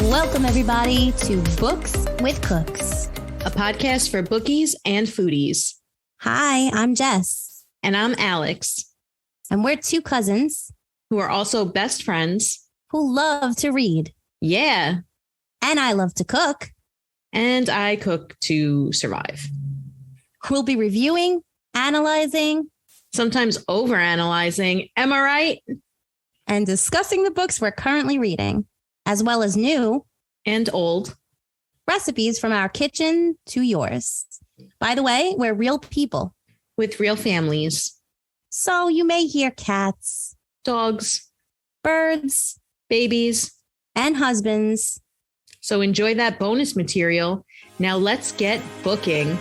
Welcome, everybody, to Books with Cooks, a podcast for bookies and foodies. Hi, I'm Jess. And I'm Alex. And we're two cousins who are also best friends who love to read. Yeah. And I love to cook. And I cook to survive. We'll be reviewing, analyzing, sometimes overanalyzing, am I right? And discussing the books we're currently reading, as well as new and old recipes from our kitchen to yours. By the way, we're real people with real families. So you may hear cats, dogs, birds, babies, and husbands. So enjoy that bonus material. Now let's get booking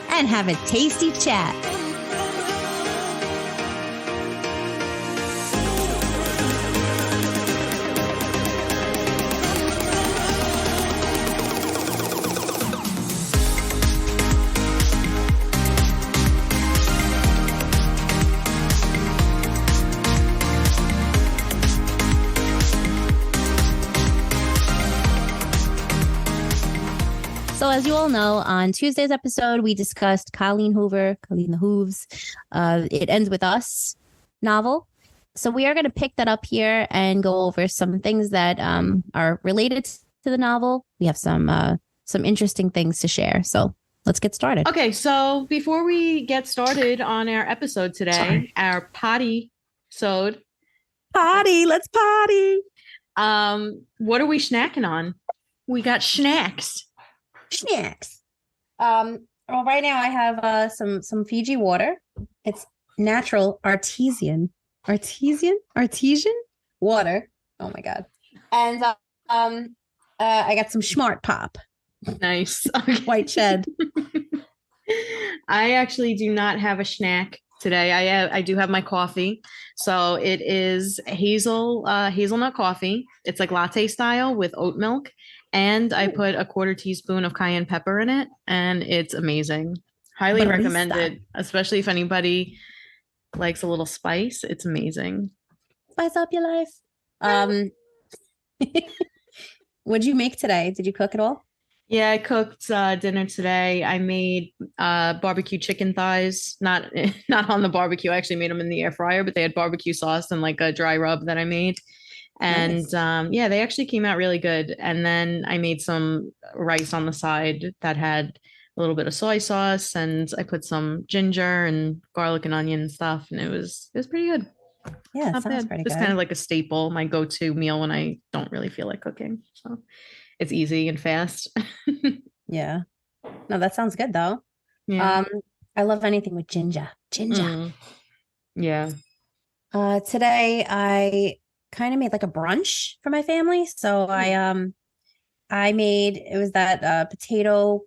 and have a tasty chat. So as you all know, on Tuesday's episode, we discussed Colleen Hoover, Colleen the Hooves, It Ends With Us novel. So we are going to pick that up here and go over some things that are related to the novel. We have some interesting things to share. So let's get started. Okay, so before we get started on our episode today, our Poddy'sode. Potty, let's potty. What are we snacking on? We got snacks. Well, right now I have some Fiji water. It's natural artesian water. Oh my god! And I got some Smart Pop. Nice. Okay. White shed. I actually do not have a snack today. I do have my coffee. So it is hazelnut coffee. It's like latte style with oat milk. And I put a 1/4 teaspoon of cayenne pepper in it, and it's amazing. Highly recommended, especially if anybody likes a little spice. It's amazing. Spice up your life. What'd you make today? Did you cook at all? Yeah, I cooked dinner today. I made barbecue chicken thighs. Not on the barbecue. I actually made them in the air fryer, but they had barbecue sauce and like a dry rub that I made. And nice. They actually came out really good. And then I made some rice on the side that had a little bit of soy sauce, and I put some ginger and garlic and onion and stuff, and it was pretty good. Yeah, it sounds pretty good. It's kind of like a staple, my go-to meal when I don't really feel like cooking. So it's easy and fast. Yeah. No, that sounds good though. Yeah. I love anything with ginger. Yeah. Today I kind of made like a brunch for my family. So I made, it was that potato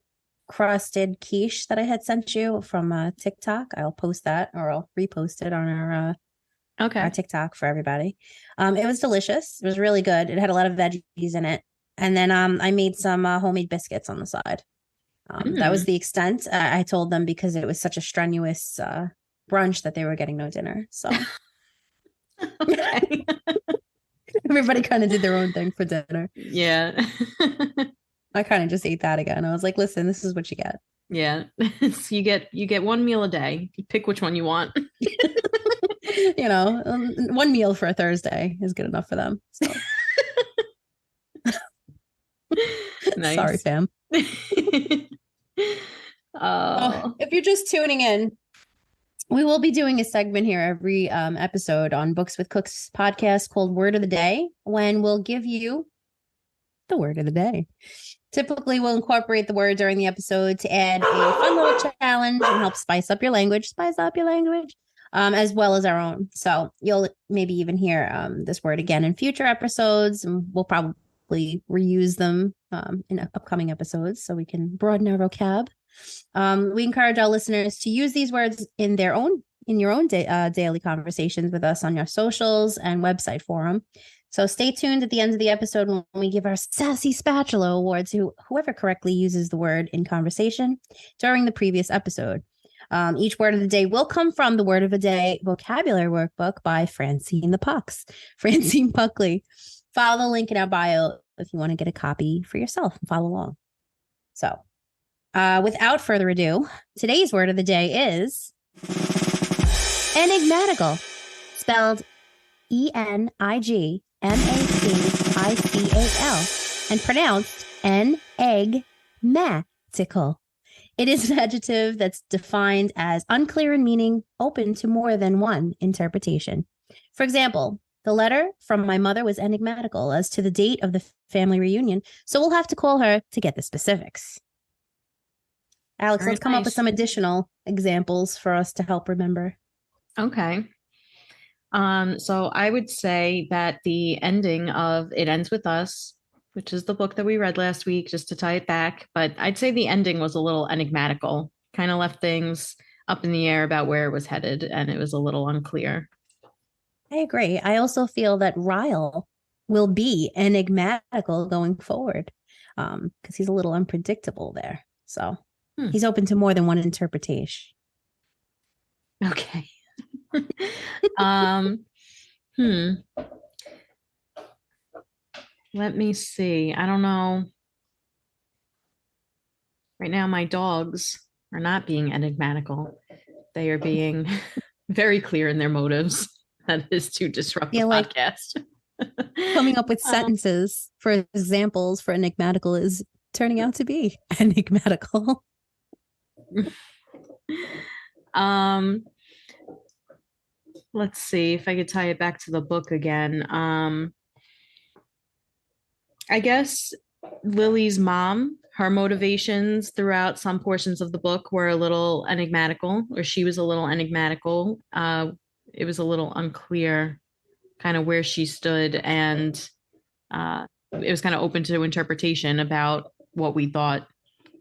crusted quiche that I had sent you from TikTok. I'll post that, or I'll repost it on our TikTok for everybody. It was delicious. It was really good. It had a lot of veggies in it. And then I made some homemade biscuits on the side. That was the extent. I told them because it was such a strenuous brunch that they were getting no dinner. So okay. Everybody kind of did their own thing for dinner. Yeah. I kind of just ate that again. I was like, listen, this is what you get. Yeah. So you get one meal a day. You pick which one you want. One meal for a Thursday is good enough for them. So. Nice. Sorry, fam. If you're just tuning in, we will be doing a segment here every episode on Books with Cooks podcast called Word of the Day, when we'll give you the word of the day. Typically, we'll incorporate the word during the episode to add a fun little challenge and help spice up your language, as well as our own. So you'll maybe even hear this word again in future episodes, and we'll probably reuse them in upcoming episodes so we can broaden our vocab. We encourage our listeners to use these words in your own daily conversations with us on your socials and website forum. So stay tuned at the end of the episode when we give our Sassy Spatula Award to whoever correctly uses the word in conversation during the previous episode. Each word of the day will come from the Word of the Day vocabulary workbook by Francine Puckley. follow the link in our bio if you want to get a copy for yourself and follow along. So without further ado, today's word of the day is enigmatical, spelled ENIGMATICAL and pronounced enigmatical. It is an adjective that's defined as unclear in meaning, open to more than one interpretation. For example, the letter from my mother was enigmatical as to the date of the family reunion, so we'll have to call her to get the specifics. Alex, let's come up with some additional examples for us to help remember. Okay. So I would say that the ending of It Ends With Us, which is the book that we read last week, just to tie it back. But I'd say the ending was a little enigmatical, kind of left things up in the air about where it was headed, and it was a little unclear. I agree. I also feel that Ryle will be enigmatical going forward because he's a little unpredictable there. So he's open to more than one interpretation. Okay. Let me see. I don't know. Right now, my dogs are not being enigmatical. They are being very clear in their motives. That is to disrupt the podcast. Coming up with sentences for examples for enigmatical is turning out to be enigmatical. Let's see if I could tie it back to the book again. I guess Lily's mom, her motivations throughout some portions of the book were a little enigmatical, or she was a little enigmatical. It was a little unclear kind of where she stood, and it was kind of open to interpretation about what we thought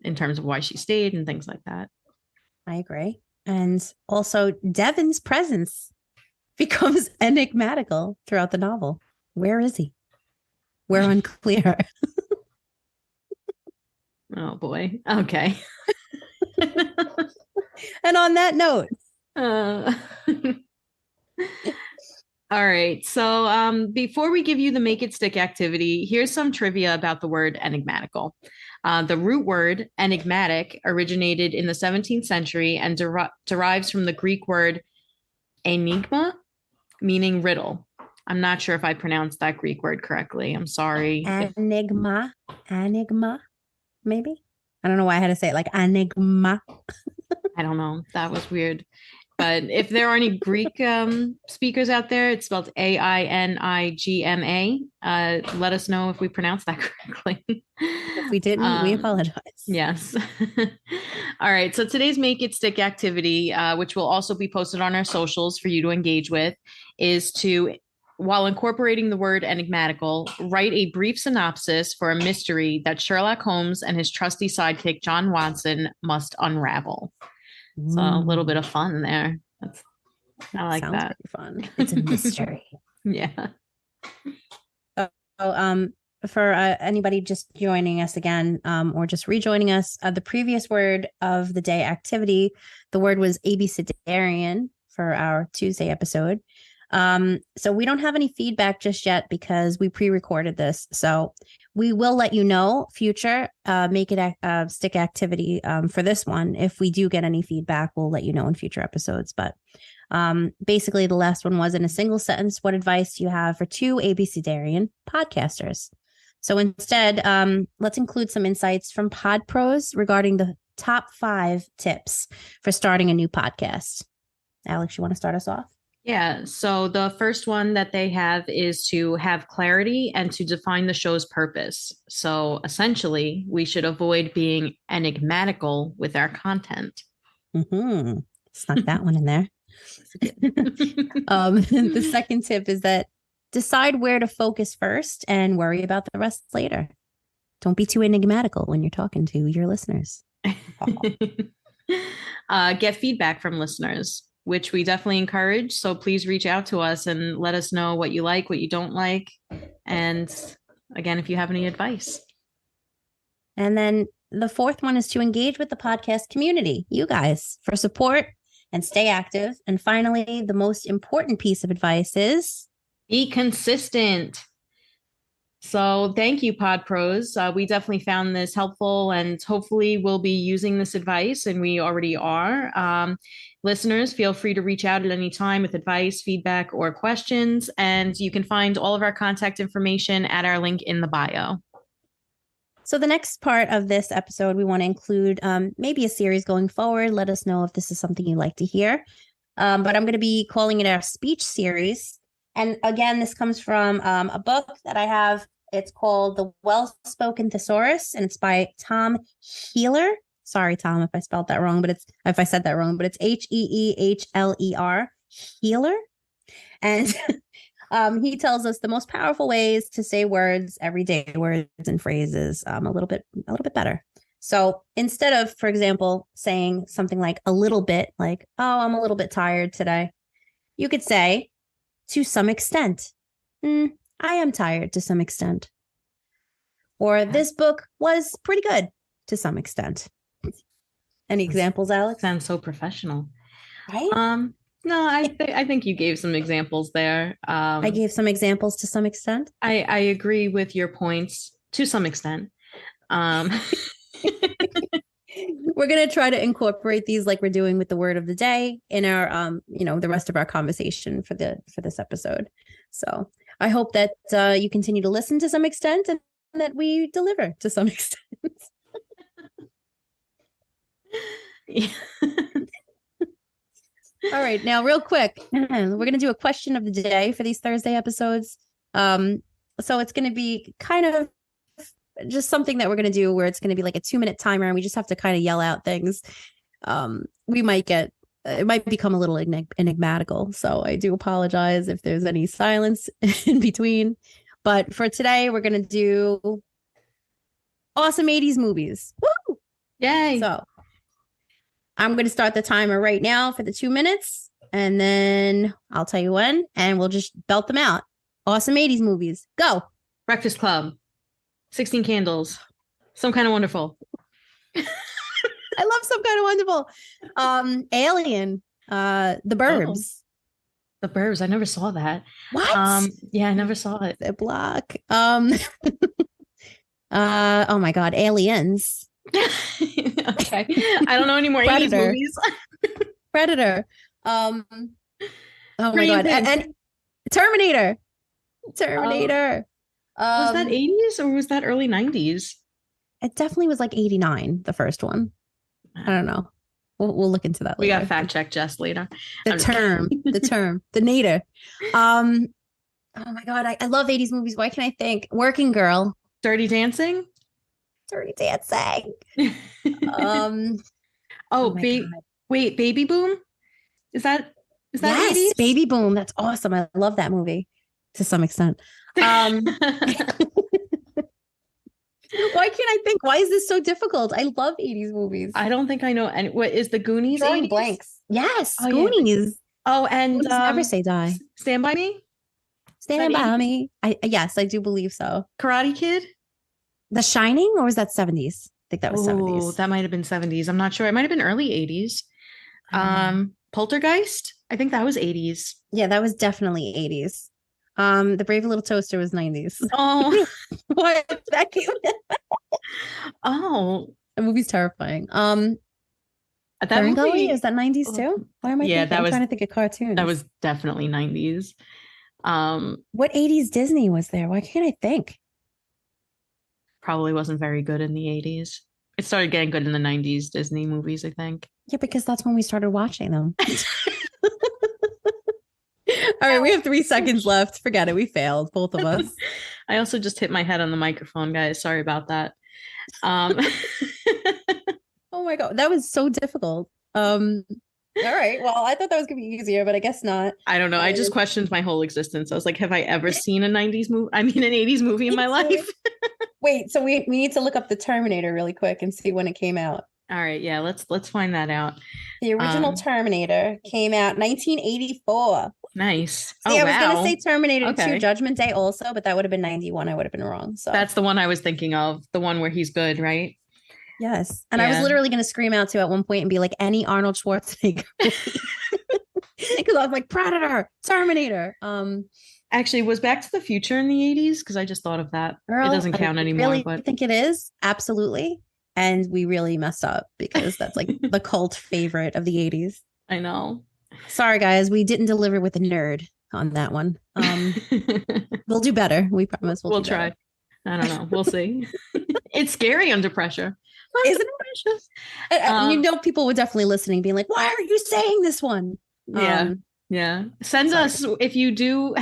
in terms of why she stayed and things like that. I agree. And also Devon's presence becomes enigmatical throughout the novel. Where is he? We're unclear. Oh boy. Okay. And on that note. All right. So before we give you the make it stick activity, here's some trivia about the word enigmatical. The root word enigmatic originated in the 17th century and derives from the Greek word enigma, meaning riddle. I'm not sure if I pronounced that Greek word correctly. I'm sorry. Enigma, maybe? I don't know why I had to say it like enigma. I don't know. That was weird. But if there are any Greek speakers out there, it's spelled AINIGMA. Let us know if we pronounced that correctly. If we didn't, we apologize. Yes. All right. So today's Make It Stick activity, which will also be posted on our socials for you to engage with, is to, while incorporating the word enigmatical, write a brief synopsis for a mystery that Sherlock Holmes and his trusty sidekick, John Watson, must unravel. So a little bit of fun there. I like Sounds that. Pretty fun. It's a mystery. Yeah. So, for anybody just joining us again, or just rejoining us, the previous word of the day activity, the word was abecedarian for our Tuesday episode. So we don't have any feedback just yet because we pre-recorded this. So we will let you know future make it stick activity for this one. If we do get any feedback, we'll let you know in future episodes. But basically, the last one was in a single sentence. What advice do you have for two abecedarian podcasters? So instead, let's include some insights from Pod Pros regarding the top 5 tips for starting a new podcast. Alex, you want to start us off? Yeah. So the first one that they have is to have clarity and to define the show's purpose. So essentially, we should avoid being enigmatical with our content. Mm-hmm. Snuck that one in there. The second tip is that decide where to focus first and worry about the rest later. Don't be too enigmatical when you're talking to your listeners. Get feedback from listeners, which we definitely encourage. So please reach out to us and let us know what you like, what you don't like. And again, if you have any advice. And then the fourth one is to engage with the podcast community, you guys, for support and stay active. And finally, the most important piece of advice is be consistent. So thank you, Pod Pros. We definitely found this helpful and hopefully we'll be using this advice, and we already are. Listeners, feel free to reach out at any time with advice, feedback, or questions. And you can find all of our contact information at our link in the bio. So the next part of this episode, we want to include maybe a series going forward. Let us know if this is something you'd like to hear. But I'm going to be calling it our speech series. And again, this comes from a book that I have. It's called The Well-Spoken Thesaurus, and it's by Tom Heeler. Sorry, Tom, if I spelled that wrong, but if I said that wrong, but it's Heehler, Heeler. And he tells us the most powerful ways to say words, everyday words and phrases, a little bit better. So instead of, for example, saying something like a little bit, like, oh, I'm a little bit tired today, you could say, to some extent. I am tired to some extent. Or this book was pretty good to some extent. Any examples, Alex? Sounds so professional. Right? No, I think you gave some examples there. I gave some examples to some extent. I agree with your points to some extent. We're going to try to incorporate these like we're doing with the word of the day in our, the rest of our conversation for this episode. So I hope that you continue to listen to some extent and that we deliver to some extent. Yeah. All right. Now, real quick, we're going to do a question of the day for these Thursday episodes. So it's going to be kind of just something that we're going to do where it's going to be like a 2-minute timer and we just have to kind of yell out things. It might become a little enigmatical. So I do apologize if there's any silence in between. But for today, we're going to do awesome 80s movies. Woo! Yay. So I'm going to start the timer right now for the 2 minutes. And then I'll tell you when. And we'll just belt them out. Awesome 80s movies. Go. Breakfast Club. 16 Candles. Some Kind of Wonderful. I love Some Kind of Wonderful. Alien. The Burbs. The Burbs. I never saw that. What? Yeah, I never saw it. The Block. Oh my God. Aliens. Okay. I don't know any more 80s Predator. movies. Predator. Oh my God. And Terminator. Was that 80s or was that early 90s? It definitely was like 89, the first one. I don't know. We'll look into that later. We got fact check Jess later. The term, the nader. Oh my God. I love 80s movies. Why can't I think? Working Girl. Dirty Dancing. Wait, Baby Boom? Is that yes, 80s? Baby Boom. That's awesome. I love that movie to some extent. Why can't I think? Why is this so difficult? I love 80s movies. I don't think I know. And what is the Goonies? Drawing 80s? blanks. Yes, Oh, Goonies. Yeah. Oh, and Never Say Die. Stand By Me? Stand By Me. Yes, I do believe so. Karate Kid? The Shining, or was that 70s? I think that was 70s. That might have been 70s. I'm not sure. It might have been early 80s. Poltergeist? I think that was 80s. Yeah, that was definitely 80s. The Brave Little Toaster was 90s. Oh. What? That came Oh. The movie's terrifying. That movie, is that 90s too? Why am I thinking? I'm trying to think of cartoons. That was definitely 90s. What 80s Disney was there? Why can't I think? Probably wasn't very good in the 80s. It started getting good in the 90s Disney movies, I think. Yeah, because that's when we started watching them. All right, we have 3 seconds left. Forget it. We failed, both of us. I also just hit my head on the microphone, guys. Sorry about that. Oh my God, that was so difficult. All right, well, I thought that was gonna be easier, but I guess not. I don't know. I just questioned my whole existence. I was like, have I ever seen an 80s movie in my life? Wait, so we need to look up the Terminator really quick and see when it came out. All right, yeah, let's find that out. The original Terminator came out 1984. Nice. See, I was gonna say Terminator 2 Judgment Day also, but that would have been 91. I would have been wrong. So that's the one I was thinking of, the one where he's good, right? Yes. And I was literally going to scream out to at one point and be like, any Arnold Schwarzenegger. Because I was like, Predator, Terminator. Actually, was Back to the Future in the 80s? Because I just thought of that. It Girl, doesn't I count anymore, really but think it is. Absolutely. And we really messed up because that's like the cult favorite of the 80s. I know. Sorry, guys. We didn't deliver with a nerd on that one. We'll do better. We promise we'll We'll do try. better. I don't know. We'll see. It's scary under pressure. Isn't Under it? pressure. You know, people were definitely listening, being like, why are you saying this one? Yeah. Yeah. Send Sorry. us if you do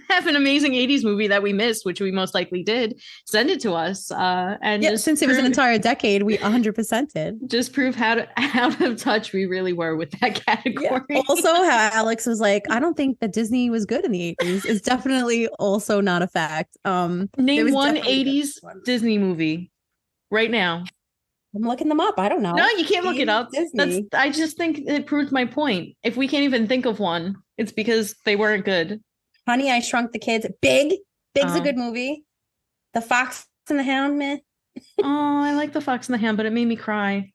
have an amazing 80s movie that we missed, which we most likely did. Send it to us. And Yeah, just since it was an entire decade, we 100% did. just prove how out of touch we really were with that category. Yeah. Also, how Alex was like, I don't think that Disney was good in the 80s is definitely also not a fact. Name one 80s Disney movie right now. I'm looking them up. I don't know. No, you can't look it up. Disney. I just think it proves my point. If we can't even think of one, it's because they weren't good. Honey, I Shrunk the Kids. Big's a good movie. The Fox and the Hound, man. Oh, I like The Fox and the Hound, but it made me cry.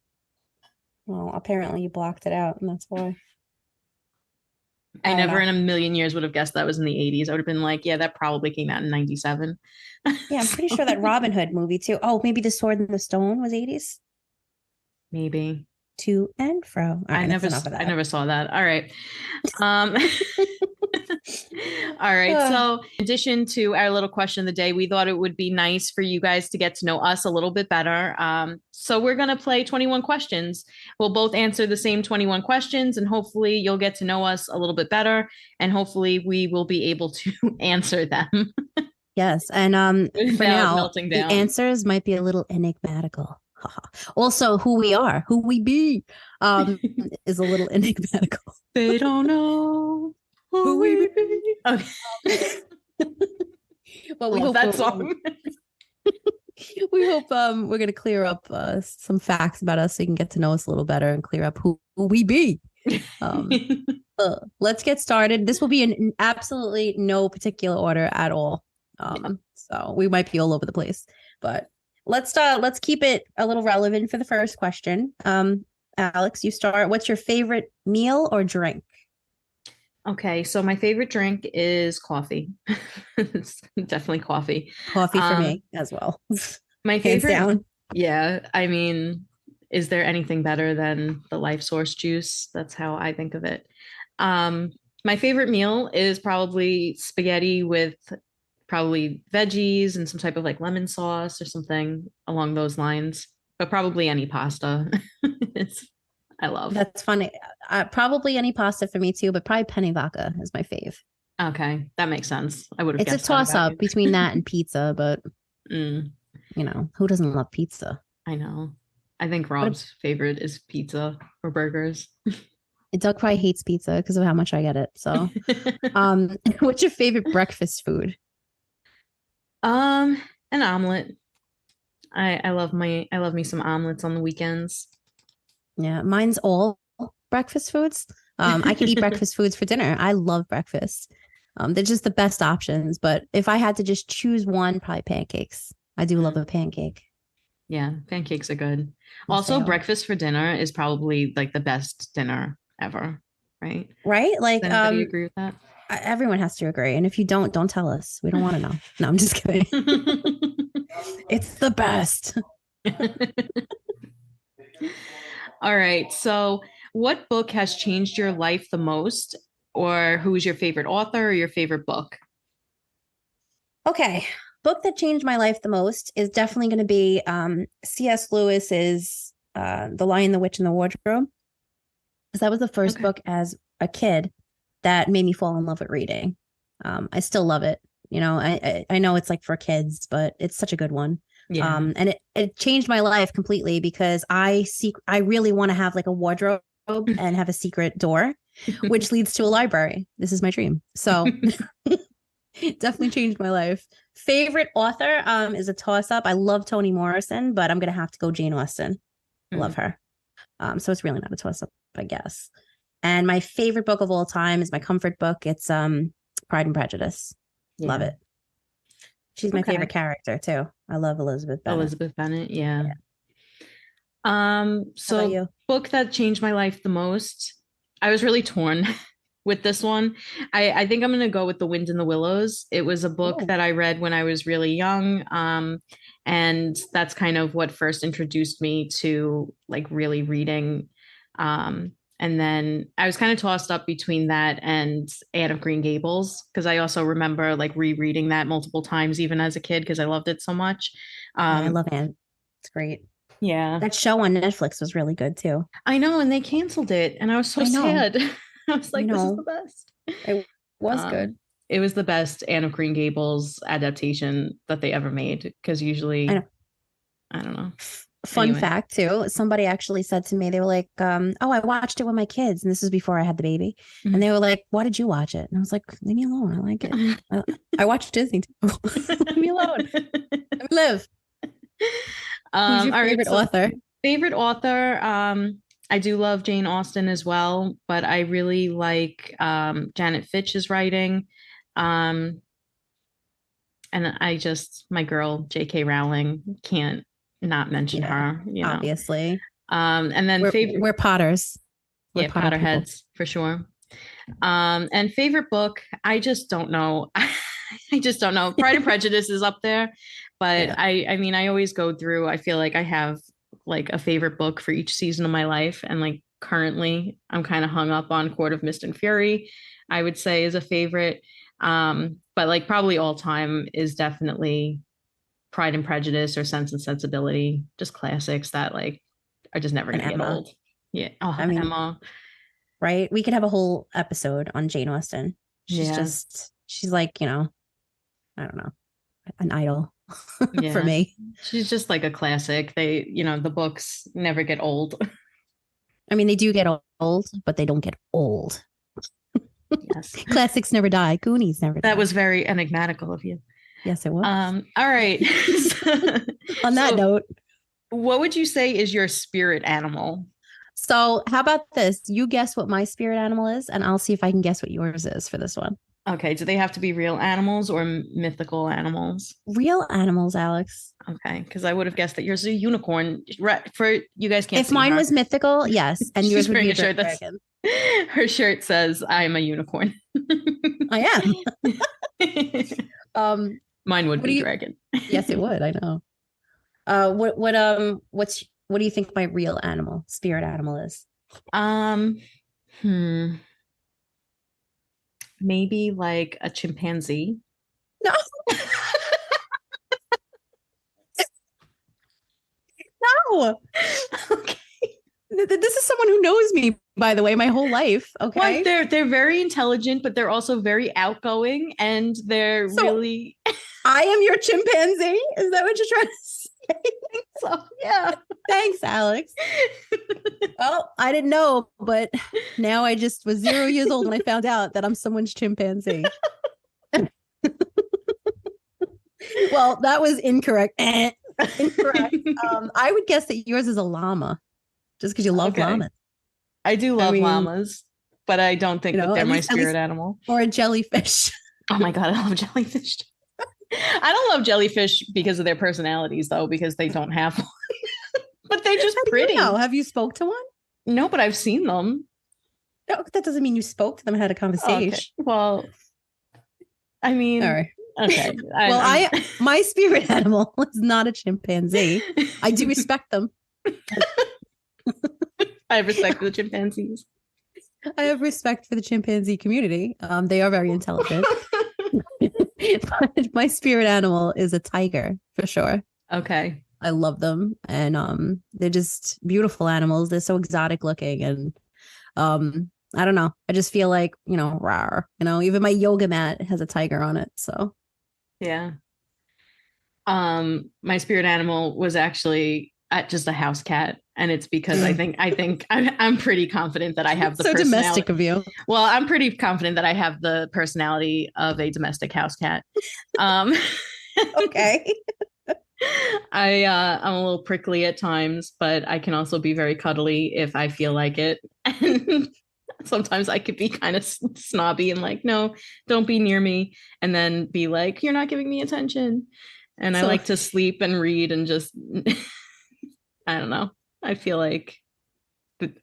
Well, apparently you blocked it out, and that's why. I never in a million years would have guessed that was in the 80s. I would have been like, yeah, that probably came out in 97. Yeah, I'm pretty sure that Robin Hood movie too. Oh, maybe The Sword and the Stone was 80s. Maybe. To and fro. All right, I never saw that. All right. All right. So in addition to our little question of the day, we thought it would be nice for you guys to get to know us a little bit better. So we're going to play 21 questions. We'll both answer the same 21 questions, and hopefully you'll get to know us a little bit better, and hopefully we will be able to answer them. Yes. And for now, the answers might be a little enigmatical. Also, who we are, who we be, is a little enigmatical. They don't know who we be. Okay. Well, we hope that song. We hope we're going to clear up some facts about us so you can get to know us a little better and clear up who we be. Let's get started. This will be in absolutely no particular order at all. So we might be all over the place, but let's keep it a little relevant for the first question. Alex, you start. What's your favorite meal or drink? Okay, so my favorite drink is coffee. It's definitely coffee. Coffee for me as well. My favorite, hands down. Yeah, I mean, is there anything better than the Life Source juice? That's how I think of it. My favorite meal is probably spaghetti with probably veggies and some type of like lemon sauce or something along those lines, but probably any pasta. I love. That's funny. Probably any pasta for me too, but probably penne vodka is my fave. Okay, that makes sense. I would have. It's a toss up between that and pizza, but you know, who doesn't love pizza? I know. I think Rob's favorite is pizza or burgers. Doug probably hates pizza because of how much I get it. So, what's your favorite breakfast food? An omelet. I love me some omelets on the weekends. Yeah, mine's all breakfast foods. I could eat breakfast foods for dinner. I love breakfast. They're just the best options. But if I had to just choose one, probably pancakes. I do love a pancake. Yeah, pancakes are good. Also, breakfast for dinner is probably like the best dinner ever, right? Right? Like, does anybody agree with that? Everyone has to agree. And if you don't tell us. We don't want to know. No, I'm just kidding. It's the best. All right. So what book has changed your life the most, or who is your favorite author or your favorite book? Okay. Book that changed my life the most is definitely going to be C.S. Lewis's The Lion, the Witch, and the Wardrobe. Because that was the first book as a kid that made me fall in love with reading. I still love it. You know, I know it's like for kids, but it's such a good one. Yeah. And it changed my life completely because I really want to have like a wardrobe and have a secret door, which leads to a library. This is my dream. So it definitely changed my life. Favorite author is a toss up. I love Toni Morrison, but I'm going to have to go Jane Austen. Love her. So it's really not a toss up, I guess. And my favorite book of all time is my comfort book. It's Pride and Prejudice. Yeah. Love it. She's my favorite character too. I love Elizabeth Bennet. Elizabeth Bennet, yeah. So book that changed my life the most. I was really torn with this one. I think I'm going to go with The Wind in the Willows. It was a book Oh. that I read when I was really young. And that's kind of what first introduced me to like really reading. And then I was kind of tossed up between that and Anne of Green Gables, because I also remember like rereading that multiple times, even as a kid, because I loved it so much. Yeah, I love Anne. It's great. Yeah. That show on Netflix was really good too. I know, and they canceled it, and I was so I know. sad. I was like, this is the best. It was good. It was the best Anne of Green Gables adaptation that they ever made, because usually, I don't know. Fun fact too, somebody actually said to me, they were like, oh, I watched it with my kids, and this was before I had the baby. And they were like, why did you watch it? And I was like, leave me alone. I like it. I watch Disney too. Leave me alone. Let me live. Who's your favorite author? Favorite author, I do love Jane Austen as well, but I really like Janet Fitch's writing. And my girl, J.K. Rowling, can't not mention her, obviously. And then we're Potters. We're Potterheads for sure. And favorite book, I just don't know. I just don't know. Pride and Prejudice is up there, but I mean, I always go through, I feel like I have like a favorite book for each season of my life. And like currently I'm kind of hung up on Court of Mist and Fury, I would say is a favorite. But like probably all time is definitely Pride and Prejudice or Sense and Sensibility, just classics that like are just never gonna get old. Yeah. Oh, I mean, Emma. Right? We could have a whole episode on Jane Austen. She's like, I don't know, an idol for me. She's just like a classic. The books never get old. I mean, they do get old, but they don't get old. Yes. Classics never die. Goonies never die. That was very enigmatical of you. Yes, it was. All right. On that note, what would you say is your spirit animal? So how about this? You guess what my spirit animal is, and I'll see if I can guess what yours is for this one. Okay. Do they have to be real animals or mythical animals? Real animals, Alex. Okay. Because I would have guessed that yours is a unicorn. For you guys can't. If mine was mythical, yes, and yours would be a dragon. Her shirt says, "I'm a unicorn." I am. Mine would be dragon. Yes, it would. I know. What do you think my real animal, spirit animal is? Maybe like a chimpanzee. No. No. Okay. This is someone who knows me, by the way, my whole life. Okay. Well, they're very intelligent, but they're also very outgoing, and they're really. I am your chimpanzee. Is that what you're trying to say? So yeah. Thanks, Alex. Well, I didn't know, but now I just was 0 years old when I found out that I'm someone's chimpanzee. Well, that was incorrect. Incorrect. I would guess that yours is a llama, just because you love llamas. I do love llamas, but I don't think that they're my spirit animal. Or a jellyfish. Oh my God, I love jellyfish. I don't love jellyfish because of their personalities, though, because they don't have one. But they're just pretty. Have you spoke to one? No, but I've seen them. No, that doesn't mean you spoke to them and had a conversation. Okay. Well, I mean, all right. Okay. Well, my spirit animal is not a chimpanzee. I do respect them. I have respect for the chimpanzees. I have respect for the chimpanzee community. They are very intelligent. But my spirit animal is a tiger for sure. Okay. I love them, and they're just beautiful animals. They're so exotic looking, and I don't know. I just feel like, rawr. Even my yoga mat has a tiger on it. So yeah. My spirit animal was actually just a house cat, and it's because I think I'm pretty confident that I have the so personality. Domestic of you. Well, I'm pretty confident that I have the personality of a domestic house cat. Okay. I'm a little prickly at times, but I can also be very cuddly if I feel like it. And sometimes I could be kind of snobby and like, no, don't be near me. And then be like, you're not giving me attention. And I like to sleep and read and just, I don't know. I feel like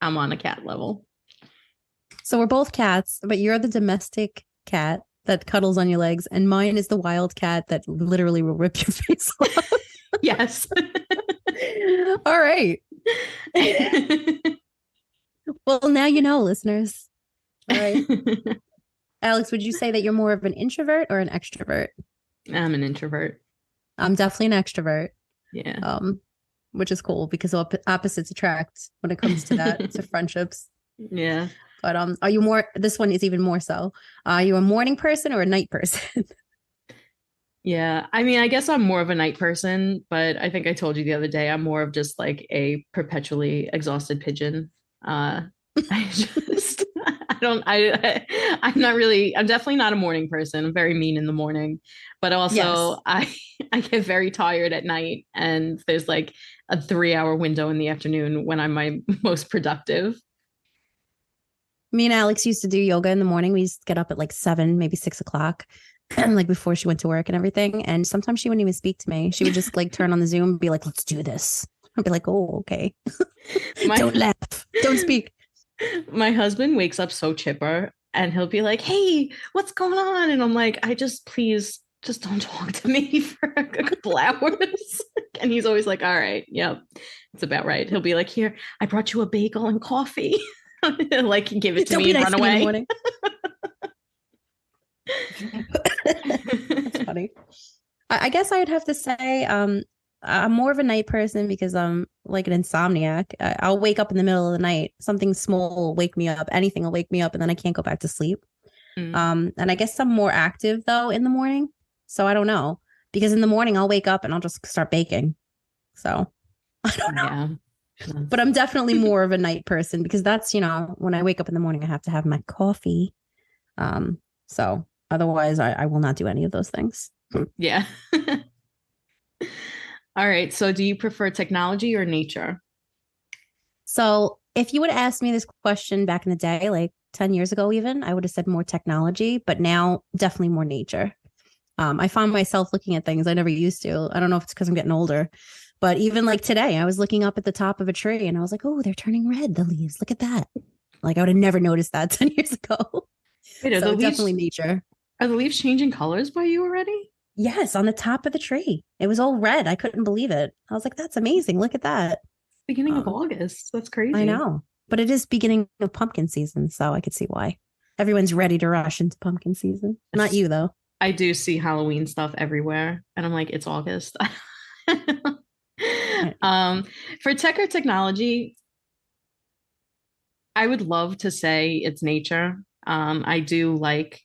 I'm on a cat level. So we're both cats, but you're the domestic cat that cuddles on your legs, and mine is the wild cat that literally will rip your face off. Yes. All right. Well, now you know, listeners. All right. Alex, would you say that you're more of an introvert or an extrovert? I'm an introvert. I'm definitely an extrovert. Yeah. Which is cool because opposites attract when it comes to that, to friendships. Yeah. But are you more, this one is even more so. Are you a morning person or a night person? Yeah. I mean, I guess I'm more of a night person, but I think I told you the other day, I'm more of just like a perpetually exhausted pigeon. I just, I'm not really, I'm definitely not a morning person. I'm very mean in the morning, but also Yes. I get very tired at night, and there's like a 3 hour window in the afternoon when I'm my most productive. Me and Alex used to do yoga in the morning. We used to get up at like 7, maybe 6 o'clock, like before she went to work and everything. And sometimes she wouldn't even speak to me. She would just like turn on the Zoom and be like, let's do this. I'd be like, oh, okay. Don't laugh. Don't speak. My husband wakes up so chipper, and he'll be like, hey, what's going on? And I'm like, please just don't talk to me for a couple hours. And he's always like, all right, yep, it's about right. He'll be like, here, I brought you a bagel and coffee. Like, give it to me and run away. That's funny. I guess I would have to say I'm more of a night person because I'm like an insomniac. I'll wake up in the middle of the night. Something small will wake me up. Anything will wake me up, and then I can't go back to sleep. And I guess I'm more active though in the morning. So I don't know, because in the morning I'll wake up and I'll just start baking. So I don't know. Yeah. But I'm definitely more of a night person because that's, when I wake up in the morning, I have to have my coffee. So otherwise I will not do any of those things. Yeah. All right. So do you prefer technology or nature? So if you would have asked me this question back in the day, like 10 years ago, even, I would have said more technology, but now definitely more nature. I found myself looking at things I never used to. I don't know if it's because I'm getting older, but even like today, I was looking up at the top of a tree and I was like, oh, they're turning red, the leaves. Look at that. Like I would have never noticed that 10 years ago. Wait, so definitely nature. Are the leaves changing colors by you already? Yes, on the top of the tree. It was all red. I couldn't believe it. I was like, that's amazing. Look at that. Beginning of August. That's crazy. I know. But it is beginning of pumpkin season, so I could see why. Everyone's ready to rush into pumpkin season. Not you, though. I do see Halloween stuff everywhere, and I'm like, it's August. For tech or technology, I would love to say it's nature. I do like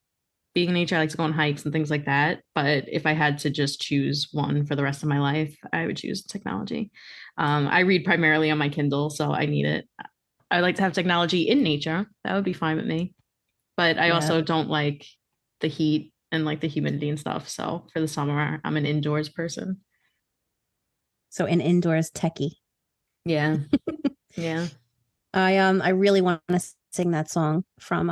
being in nature. I like to go on hikes and things like that. But if I had to just choose one for the rest of my life, I would choose technology. I read primarily on my Kindle, so I need it. I like to have technology in nature. That would be fine with me. But I also don't like the heat and like the humidity and stuff. So for the summer, I'm an indoors person. So an indoors techie. Yeah. Yeah. I really want to sing that song from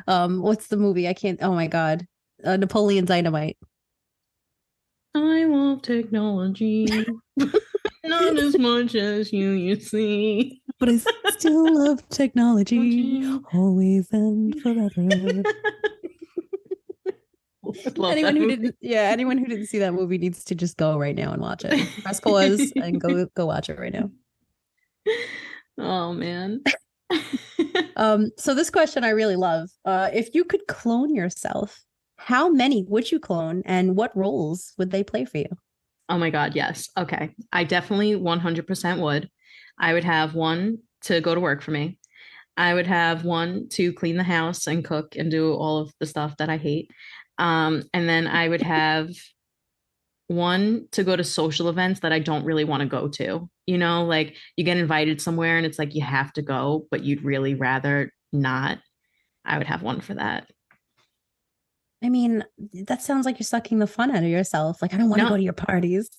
what's the movie? I can't, oh my God. Napoleon Dynamite. I love technology. Not as much as you see. But I still love technology. Always and forever. Anyone who didn't see that movie needs to just go right now and watch it. Press pause and go watch it right now. Oh man. So this question I really love. If you could clone yourself, how many would you clone and what roles would they play for you? Oh my God, yes. Okay. I definitely 100% would. I would have one to go to work for me. I would have one to clean the house and cook and do all of the stuff that I hate. And then I would have one to go to social events that I don't really want to go to. Like you get invited somewhere and it's like you have to go, but you'd really rather not. I would have one for that. I mean, that sounds like you're sucking the fun out of yourself. Like, I don't want to go to your parties.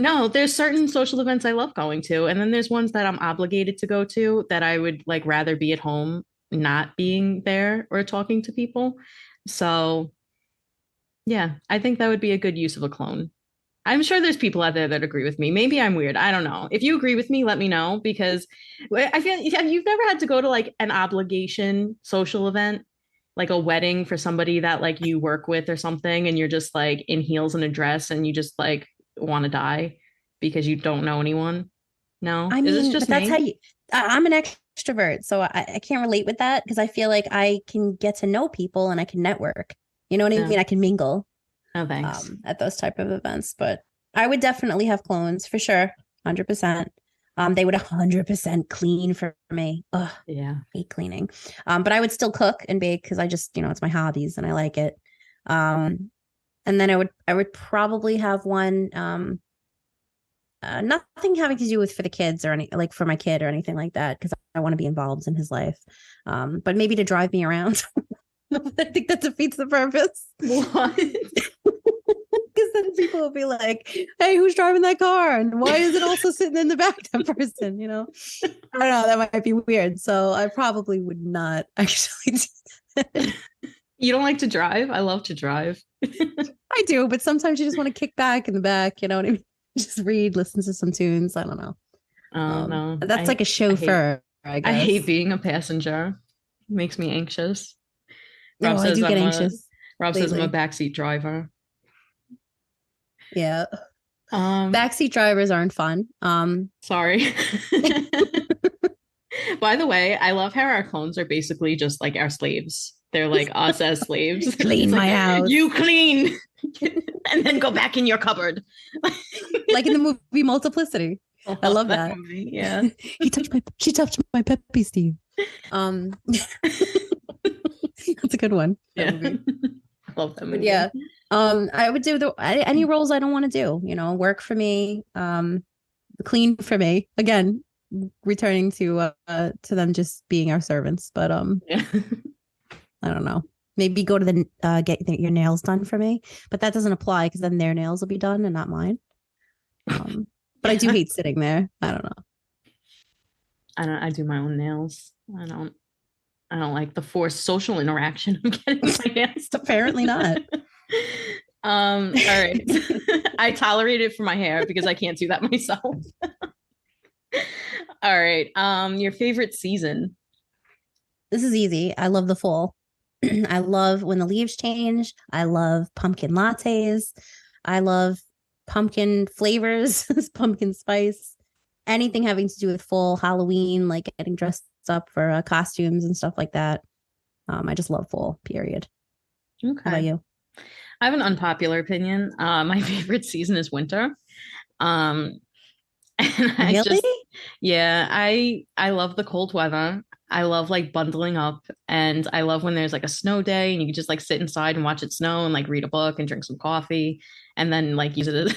No, there's certain social events I love going to. And then there's ones that I'm obligated to go to that I would like rather be at home, not being there or talking to people. So yeah, I think that would be a good use of a clone. I'm sure there's people out there that agree with me. Maybe I'm weird. I don't know. If you agree with me, let me know because I feel you've never had to go to like an obligation social event, like a wedding for somebody that like you work with or something, and you're just like in heels and a dress and you just like want to die because you don't know anyone. No, I is this mean, just but that's how me? you, I'm an extrovert, so I can't relate with that because I feel like I can get to know people and I can network. You know what I No. mean? I can mingle Oh, thanks. at those type of events, but I would definitely have clones for sure, 100%. They would 100% clean for me. Ugh, Yeah. hate cleaning. But I would still cook and bake because I just, it's my hobbies and I like it. And then I would probably have one. Nothing having to do with for the kids or any like for my kid or anything like that because I want to be involved in his life. But maybe to drive me around. I think that defeats the purpose. What? Because then people will be like, "Hey, who's driving that car? And why is it also sitting in the back that person?" I don't know. That might be weird. So I probably would not actually do that. You don't like to drive? I love to drive. I do, but sometimes you just want to kick back in the back. You know what I mean? Just read, listen to some tunes. I don't know. Oh no. That's like a I hate chauffeur, I I hate guess. being a passenger. It makes me anxious. No, Rob I says do get I'm a anxious Rob says I'm a lately. backseat driver. Yeah. Um, Backseat drivers aren't fun. sorry. By the way, I love how our clones are basically just like our slaves. They're like us as slaves. Clean It's like my house. you clean and then go back in your cupboard. Like in the movie Multiplicity. I I love love that that. movie. Yeah. She touched my peppy Steve. That's a good one. That Yeah. movie. I love that But movie. yeah, I would do any roles I don't want to do. Work for me, clean for me. Again, returning to them just being our servants. But Yeah. I don't know. Maybe go to the get your nails done for me, but that doesn't apply because then their nails will be done and not mine. But I do hate sitting there. I don't know. I do my own nails. I don't like the forced social interaction of getting my nails done. Apparently not. All right. I tolerate it for my hair because I can't do that myself. All right. Your favorite season. This is easy. I love the fall. I love when the leaves change. I love pumpkin lattes. I love pumpkin flavors, pumpkin spice, anything having to do with fall, Halloween, like getting dressed up for costumes and stuff like that. I just love fall, period. How about Okay. you? I have an unpopular opinion. My favorite season is winter. Um, and I Really? just, yeah, I love the cold weather. I love like bundling up, and I love when there's like a snow day and you can just like sit inside and watch it snow and like read a book and drink some coffee and then like use it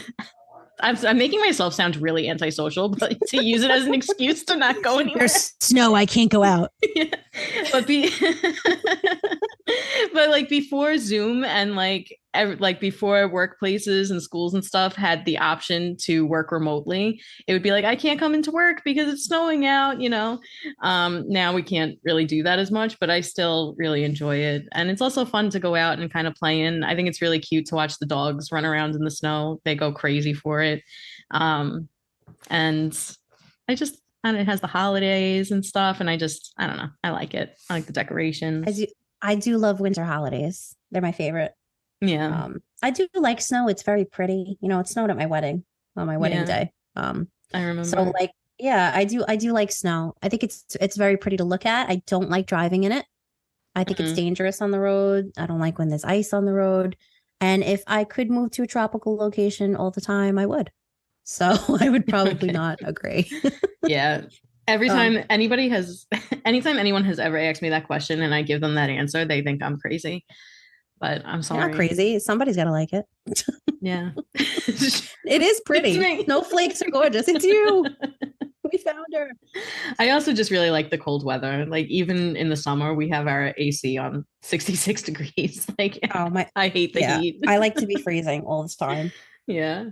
as I'm making myself sound really antisocial, but to use it as an excuse to not go anywhere. There's snow. I can't go out. Yeah. But but like before Zoom and like before workplaces and schools and stuff had the option to work remotely, it would be like I can't come into work because it's snowing out. Now we can't really do that as much, but I still really enjoy it. And it's also fun to go out and kind of play in. I think it's really cute to watch the dogs run around in the snow. They go crazy for it. And I just and it has the holidays and stuff. And I don't know. I like it. I like the decorations. I do love winter holidays. They're my favorite. Yeah. I do like snow. It's very pretty. It snowed at my wedding on my wedding Yeah. day. I remember. So like, yeah, I do like snow. I think it's very pretty to look at. I don't like driving in it. I think it's dangerous on the road. I don't like when there's ice on the road. And if I could move to a tropical location all the time, I would. So I would probably Okay. not agree. Yeah. Every time anytime anyone has ever asked me that question and I give them that answer, they think I'm crazy. But I'm You're not sorry. crazy. Somebody's got to like it. Yeah. It is pretty. It's me. Snowflakes are gorgeous. It's you. We found her. I also just really like the cold weather. Like even in the summer, we have our AC on 66 degrees. Like Oh my. I hate the Yeah. heat. I like to be freezing all the time. Yeah.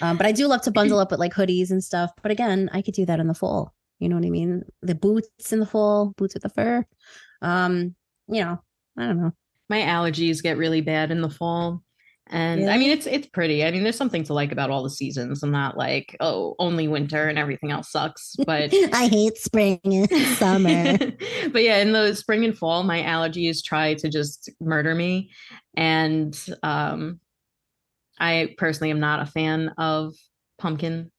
But I do love to bundle up with like hoodies and stuff. But again, I could do that in the fall. You know what I mean? The boots in the fall, boots with the fur. I don't know. My allergies get really bad in the fall. And I mean, Really? it's pretty. I mean, there's something to like about all the seasons. I'm not like, oh, only winter and everything else sucks. But I hate spring and summer. but yeah, in the spring and fall, my allergies try to just murder me. And I personally am not a fan of pumpkin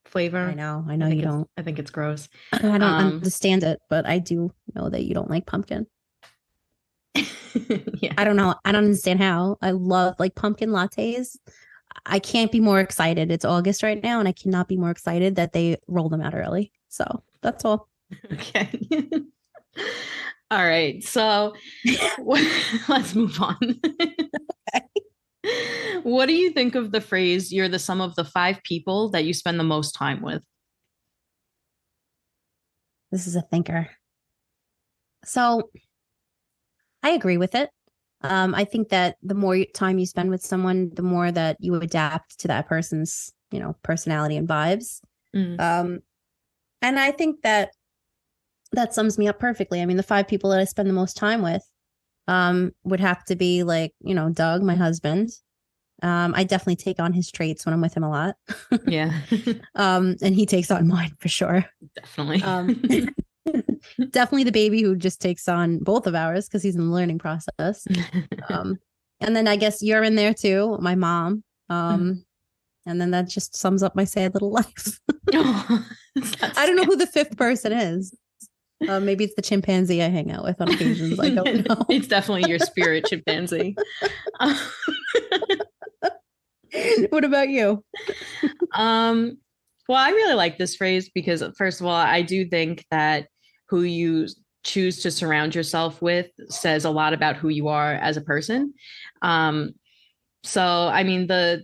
I flavor. know. I know you don't. I think it's gross. I don't Um, understand it, but I do know that you don't like pumpkin. yeah. I don't know. I don't understand how. I love like pumpkin lattes. I can't be more excited. It's August right now, and I cannot be more excited that they roll them out early. So that's all. Okay. All right. So let's move on. What do you think of the phrase, you're the sum of the five people that you spend the most time with? This is a thinker. So I agree with it. I think that the more time you spend with someone, the more that you adapt to that person's, personality and vibes. Mm. And I think that that sums me up perfectly. I mean, the five people that I spend the most time with, would have to be like, Doug, my husband. I definitely take on his traits when I'm with him a lot. Yeah, And he takes on mine for sure. definitely. Definitely the baby who just takes on both of ours because he's in the learning process. And then I guess you're in there too, my mom. And then that just sums up my sad little life. Oh, I don't know who the fifth person is. Maybe it's the chimpanzee I hang out with on occasions. I don't know. It's definitely your spirit chimpanzee. What about you? Well, I really like this phrase because, first of all, I do think that who you choose to surround yourself with says a lot about who you are as a person. So, I mean, the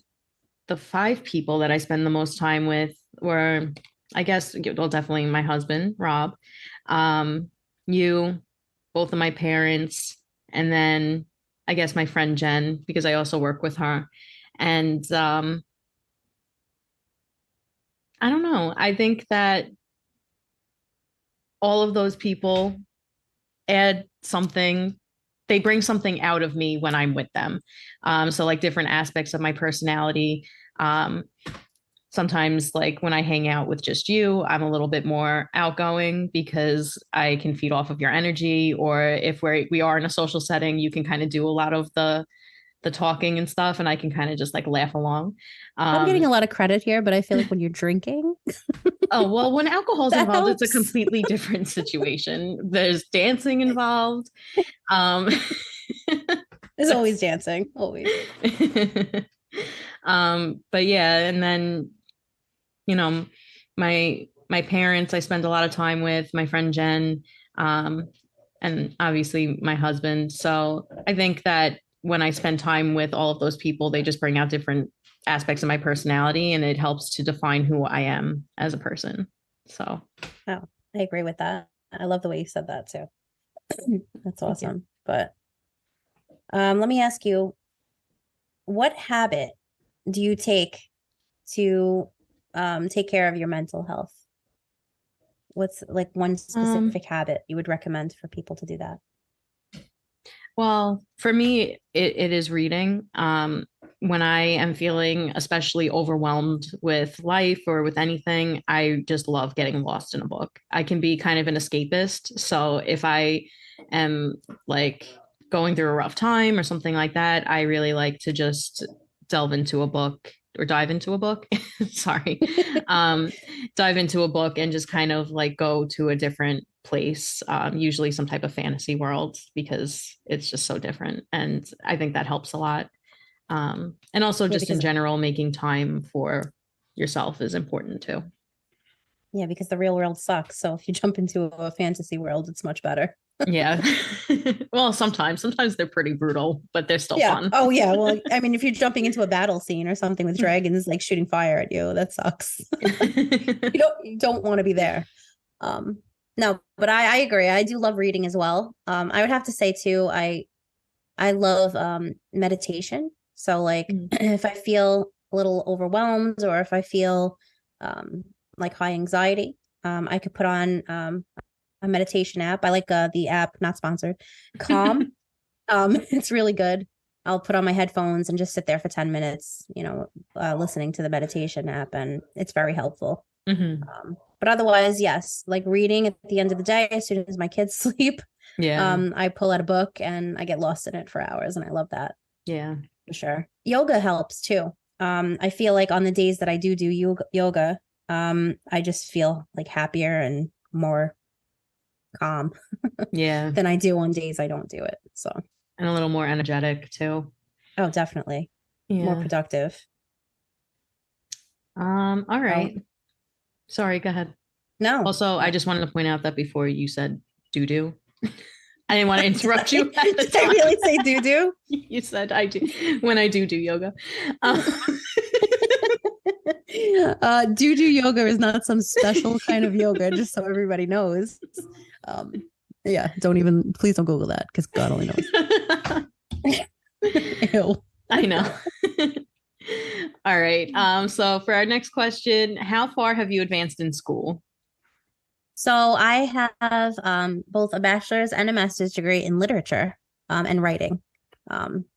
five people that I spend the most time with were, I guess, well, definitely my husband, Rob, you, both of my parents, and then I guess my friend Jen, because I also work with her. And I don't know. I think that all of those people add something, they bring something out of me when I'm with them. So like different aspects of my personality. Sometimes like when I hang out with just you, I'm a little bit more outgoing because I can feed off of your energy. Or if we are in a social setting, you can kind of do a lot of the talking and stuff, and I can kind of just like laugh along. I'm getting a lot of credit here, but I feel like when you're drinking, Oh, well, when alcohol's that involved, it's a helps. completely different situation. There's dancing involved. Um, There's always dancing, always. but yeah, and then, you know, my parents I spend a lot of time with, my friend Jen, and obviously my husband. So I think that when I spend time with all of those people, they just bring out different aspects of my personality and it helps to define who I am as a person. So Oh, I agree with that. I love the way you said that too. That's thank you. awesome. But let me ask you, what habit do you take to take care of your mental health? What's like one Um, specific habit you would recommend for people to do that? well, for me, it is reading. When I am feeling especially overwhelmed with life or with anything, I just love getting lost in a book. I can be kind of an escapist. So if I am like going through a rough time or something like that, I really like to just delve into a book or dive into a book. Sorry. Um, Dive into a book and just kind of like go to a different place, usually some type of fantasy world, because it's just so different. And I think that helps a lot. And also Yeah, just in because general, making time for yourself is important too. yeah, because the real world sucks. So if you jump into a fantasy world, it's much better. Yeah. Well, sometimes they're pretty brutal, but they're still Yeah. fun. Oh yeah. Well, I mean, if you're jumping into a battle scene or something with dragons like shooting fire at you, that sucks. You don't want to be there. Um, no, but I agree. I do love reading as well. I would have to say too, I love meditation. So like Mm. if I feel a little overwhelmed or if I feel like high anxiety, I could put on a meditation app. I like the app, not sponsored, Calm. It's really good. I'll put on my headphones and just sit there for 10 minutes, listening to the meditation app, and it's very helpful. But otherwise, yes, like reading at the end of the day, as soon as my kids sleep, I pull out a book and I get lost in it for hours, and I love that. Yeah, for sure. Yoga helps too. I feel like on the days that I do yoga, I just feel like happier and more calm than I do on days I don't do it. So, and a little more energetic too. Oh, definitely. More productive. All right. Sorry, go ahead. No. Also, I just wanted to point out that before you said doo-doo, I didn't want to interrupt you. Did I really say doo-doo? You said I do when I do yoga. Doo-doo yoga is not some special kind of yoga, just so everybody knows. Please don't Google that, because God only knows. Ew. I know. All right. So for our next question, how far have you advanced in school? So I have both a bachelor's and a master's degree in literature and writing.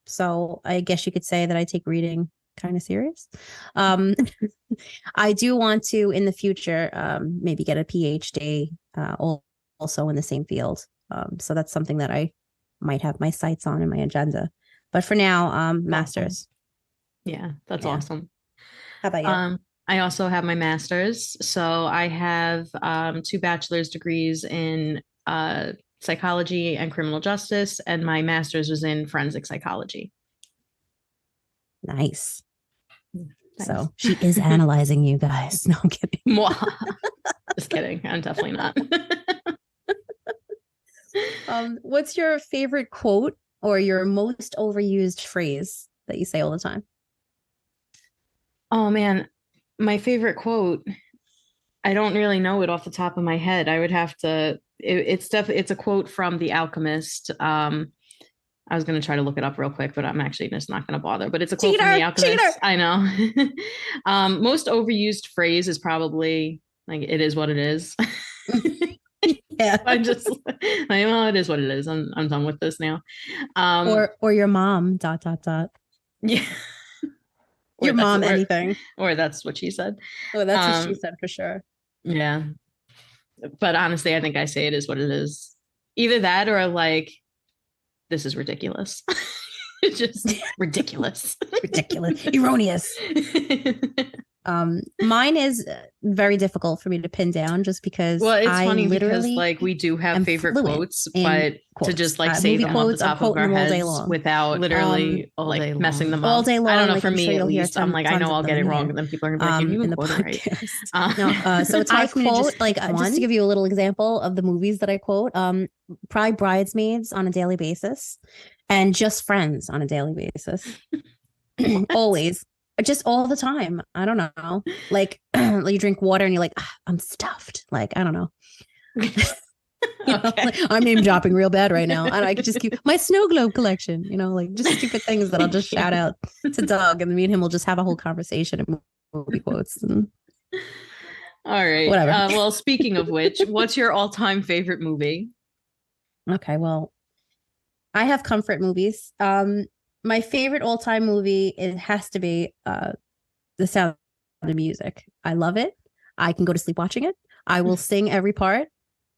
So I guess you could say that I take reading kind of serious. I do want to, in the future, maybe get a PhD also in the same field. So that's something that I might have my sights on in my agenda. But for now, master's. Yeah, that's awesome. How about you? I also have my master's. So I have 2 bachelor's degrees in psychology and criminal justice, and my master's was in forensic psychology. Nice. So she is analyzing you guys. No, I'm kidding. Just kidding. I'm definitely not. What's your favorite quote or your most overused phrase that you say all the time? Oh man, my favorite quote, I don't really know it off the top of my head. I would have to, it's a quote from The Alchemist. I was going to try to look it up real quick, but I'm actually just not going to bother. But it's a quote from The Alchemist. I know. Most overused phrase is probably like, it is what it is. Yeah. I'm just like, well, it is what it is. I'm done with this now. Or your mom, ... Yeah. Your mom, anything. Or that's what she said. Oh, that's what she said for sure. Yeah. But honestly, I think I say it is what it is. Either that or like, this is ridiculous. It's just ridiculous. Ridiculous. Erroneous. Mine is very difficult for me to pin down just because it's funny because like we do have favorite quotes, but to just like say them off the top of our heads without literally like messing them up all day long. I don't know, like, for me at least, I'm like, I know I'll get it wrong, here. And then people are gonna be like, you quote it right. So it's hard for me to just like just to give you a little example of the movies that I quote. Probably Bridesmaids on a daily basis, and Just Friends on a daily basis. Always. Just all the time. I don't know. Like you drink water and you're like, I'm stuffed. Like, I don't know. Like, I'm name dropping real bad right now. And I could just keep my snow globe collection, like just stupid things that I'll just shout out to Doug, and me and him will just have a whole conversation and movie quotes. And all right. Whatever. Well, speaking of which, what's your all-time favorite movie? Okay, well, I have comfort movies. My favorite all-time movie, it has to be The Sound of Music. I love it. I can go to sleep watching it. I will sing every part.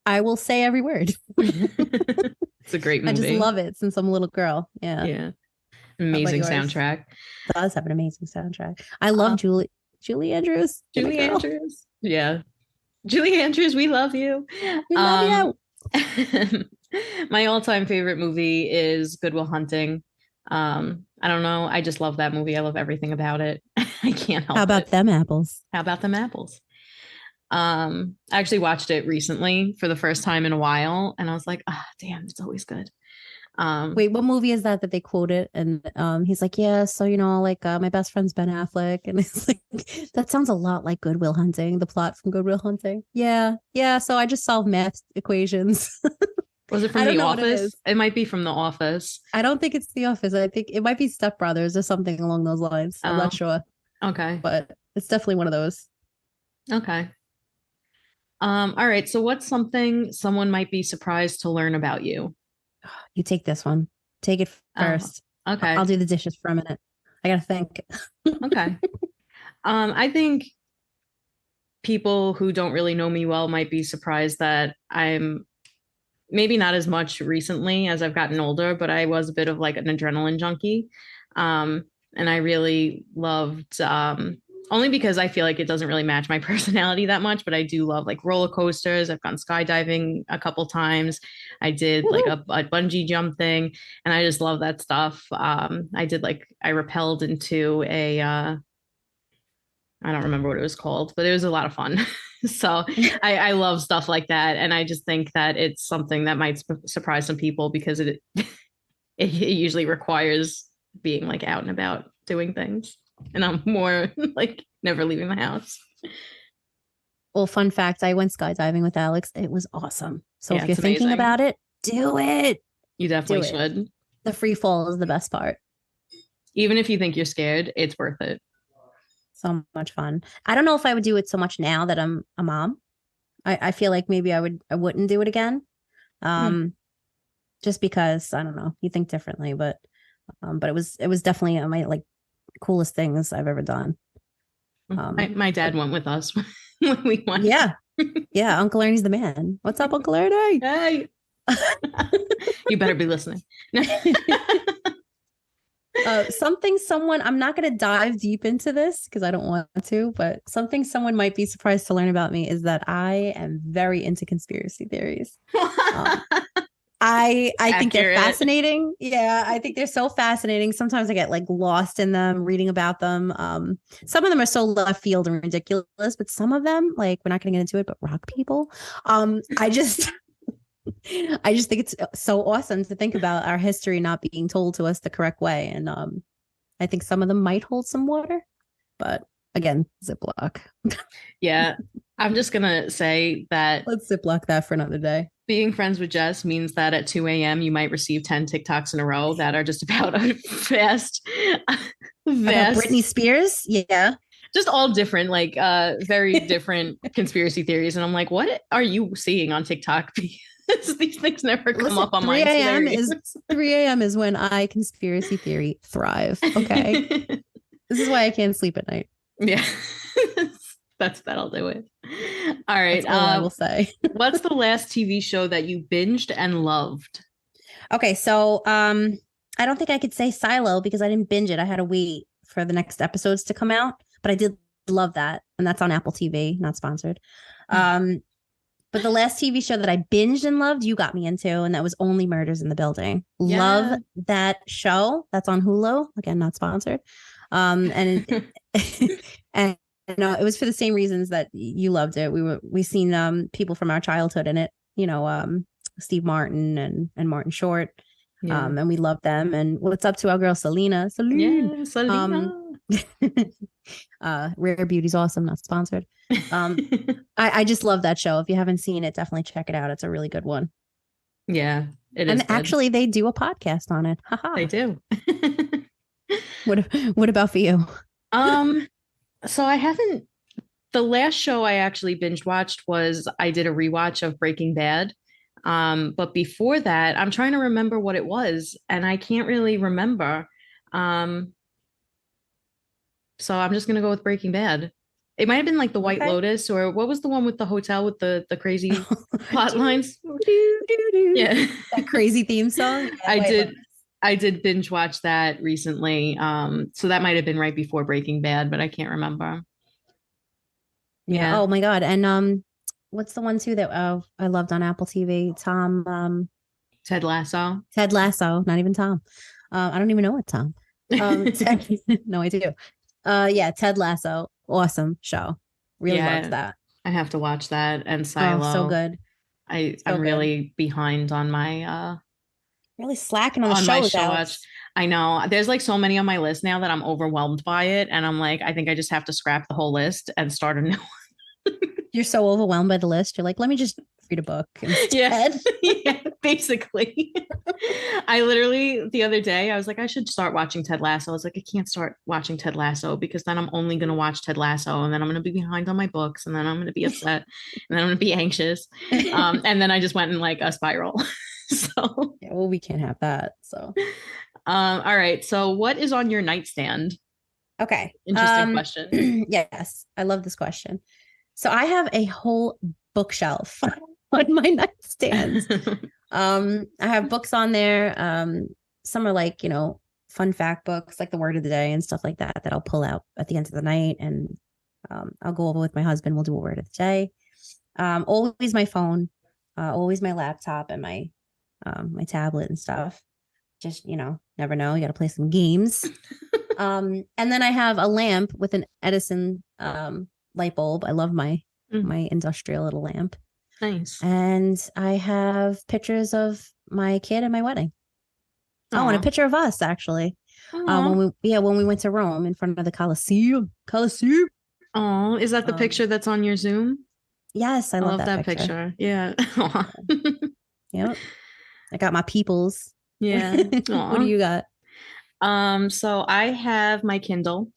I will say every word. It's a great movie. I just love it since I'm a little girl. Yeah. Yeah. Amazing soundtrack. It does have an amazing soundtrack. I love Julie Andrews. Julie Andrews. Yeah. Julie Andrews, we love you. We love you. My all-time favorite movie is Good Will Hunting. I don't know. I just love that movie. I love everything about it. I can't help it. How about them apples? I actually watched it recently for the first time in a while, and I was like, damn, it's always good. Wait, what movie is that they quoted? And he's like, yeah, so like my best friend's Ben Affleck, and it's like, that sounds a lot like Good Will Hunting, the plot from Good Will Hunting. Yeah. So I just solved math equations. Was it from The Office? It might be from The Office. I don't think it's The Office. I think it might be Step Brothers or something along those lines. I'm not sure. Okay. But it's definitely one of those. Okay. All right. So what's something someone might be surprised to learn about you? You take this one. Take it first. Okay. I'll do the dishes for a minute. I gotta think. Okay. I think people who don't really know me well might be surprised that I'm maybe not as much recently as I've gotten older, but I was a bit of like an adrenaline junkie. And I really loved only because I feel like it doesn't really match my personality that much, but I do love like roller coasters. I've gone skydiving a couple times. I did like a bungee jump thing, and I just love that stuff. I rappelled into a I don't remember what it was called, but it was a lot of fun. So I love stuff like that. And I just think that it's something that might surprise some people because it usually requires being like out and about doing things. And I'm more like never leaving the house. Well, fun fact, I went skydiving with Alex. It was awesome. So Yeah, if you're it's thinking amazing. about it, do it. You definitely Do it. should. The free fall is the best part. Even if you think you're scared, it's worth it. So much fun. I don't know if I would do it so much now that I'm a mom. I feel like maybe I wouldn't do it again. Just because I don't know, you think differently, but it was definitely my like coolest things I've ever done. My dad went with us when we went. Yeah. Yeah, Uncle Ernie's the man. What's up, Uncle Ernie? Hey. You better be listening. I'm not going to dive deep into this because I don't want to, but something someone might be surprised to learn about me is that I am very into conspiracy theories. I think they're fascinating. Yeah, I think they're so fascinating. Sometimes I get like lost in them, reading about them. Some of them are so left field and ridiculous, but some of them, like we're not going to get into it, but rock people. I just think it's so awesome to think about our history not being told to us the correct way. And I think some of them might hold some water, but again, Ziploc. Yeah, I'm just going to say that. Let's Ziploc that for another day. Being friends with Jess means that at 2 a.m. you might receive 10 TikToks in a row that are just about a vast. About Britney Spears? Yeah. Just all different, like very different conspiracy theories. And I'm like, what are you seeing on TikTok? Because these things never come up on 3 my 3 a.m. is when I conspiracy theory thrive. Okay. This is why I can't sleep at night. Yeah. That'll do it. All right. That's all I will say. What's the last TV show that you binged and loved? Okay, so I don't think I could say Silo because I didn't binge it. I had to wait for the next episodes to come out, but I did love that, and that's on Apple TV, not sponsored. But the last TV show that I binged and loved, you got me into, and that was Only Murders in the Building. Yeah. Love that show. That's on Hulu. Again, not sponsored. And and no, it was for the same reasons that you loved it. We seen people from our childhood in it, Steve Martin and Martin Short. Yeah. And we loved them. And what's up to our girl Selena? Yeah, Selena. Rare Beauty's awesome, not sponsored. I just love that show. If you haven't seen it, definitely check it out. It's a really good one. Yeah, it is. And good. Actually, they do a podcast on it. They do. What about for you? So I haven't. The last show I actually binge watched was I did a rewatch of Breaking Bad. But before that, I'm trying to remember what it was, and I can't really remember. So I'm just gonna go with Breaking Bad. It might have been like the White Lotus, or what was the one with the hotel with the crazy plot lines? Yeah, that crazy theme song. Yeah, I did binge watch that recently. So that might have been right before Breaking Bad, but I can't remember. Yeah. Oh my God. And what's the one too that I loved on Apple TV? Ted Lasso. Ted Lasso, not even Tom. I don't even know what Tom. No, I do. Yeah, Ted Lasso, awesome show. Really loved that. I have to watch that. And Silo. Oh, so good. I'm really behind on my really slacking on the shows. I know there's like so many on my list now that I'm overwhelmed by it, and I'm like, I think I just have to scrap the whole list and start a new one. You're so overwhelmed by the list. You're like, let me just read a book instead. Yeah, basically. I literally the other day I was like, I should start watching Ted Lasso. I was like, I can't start watching Ted Lasso because then I'm only going to watch Ted Lasso, and then I'm going to be behind on my books, and then I'm going to be upset, and then I'm going to be anxious, and then I just went in like a spiral. So yeah, well, we can't have that. So All right. So what is on your nightstand? Okay. Interesting question. Yes, I love this question. So I have a whole bookshelf on my nightstand. I have books on there. Some are like, fun fact books, like the word of the day and stuff like that, that I'll pull out at the end of the night. And I'll go over with my husband. We'll do a word of the day. Always my phone, always my laptop and my tablet and stuff. Just, never know. You got to play some games. And then I have a lamp with an Edison light bulb. I love my industrial little lamp. Nice. And I have pictures of my kid at my wedding. Aww. Oh, and a picture of us actually. When we went to Rome in front of the Colosseum. Oh, is that the picture that's on your Zoom? Yes, I love that picture. Yeah. Yep. I got my peoples. Yeah. What do you got? So I have my Kindle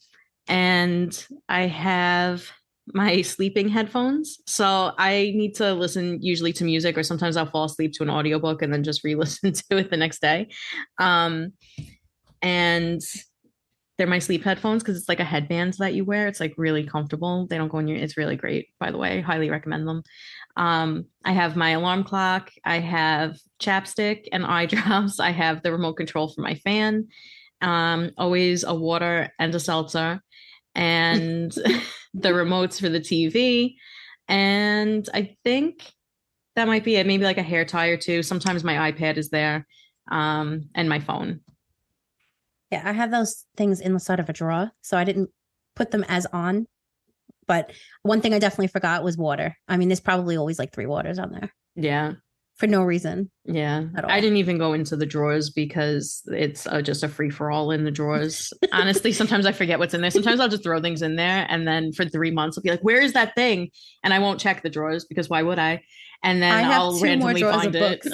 and I have my sleeping headphones. So I need to listen usually to music, or sometimes I'll fall asleep to an audiobook and then just re-listen to it the next day. And they're my sleep headphones because it's like a headband that you wear. It's like really comfortable. They don't go in your, it's really great, by the way. Highly recommend them. I have my alarm clock. I have chapstick and eye drops. I have the remote control for my fan. Always a water and a seltzer, and the remotes for the TV. And I think that might be it. Maybe like a hair tie or two. Sometimes my iPad is there, and my phone. Yeah, I have those things inside of a drawer, so I didn't put them as on. But one thing I definitely forgot was water. I mean, there's probably always like 3 waters on there. Yeah. For no reason. Yeah. I didn't even go into the drawers because it's just a free for all in the drawers. Honestly, sometimes I forget what's in there. Sometimes I'll just throw things in there, and then for 3 months I'll be like, where is that thing? And I won't check the drawers because why would I? And then I'll randomly find it.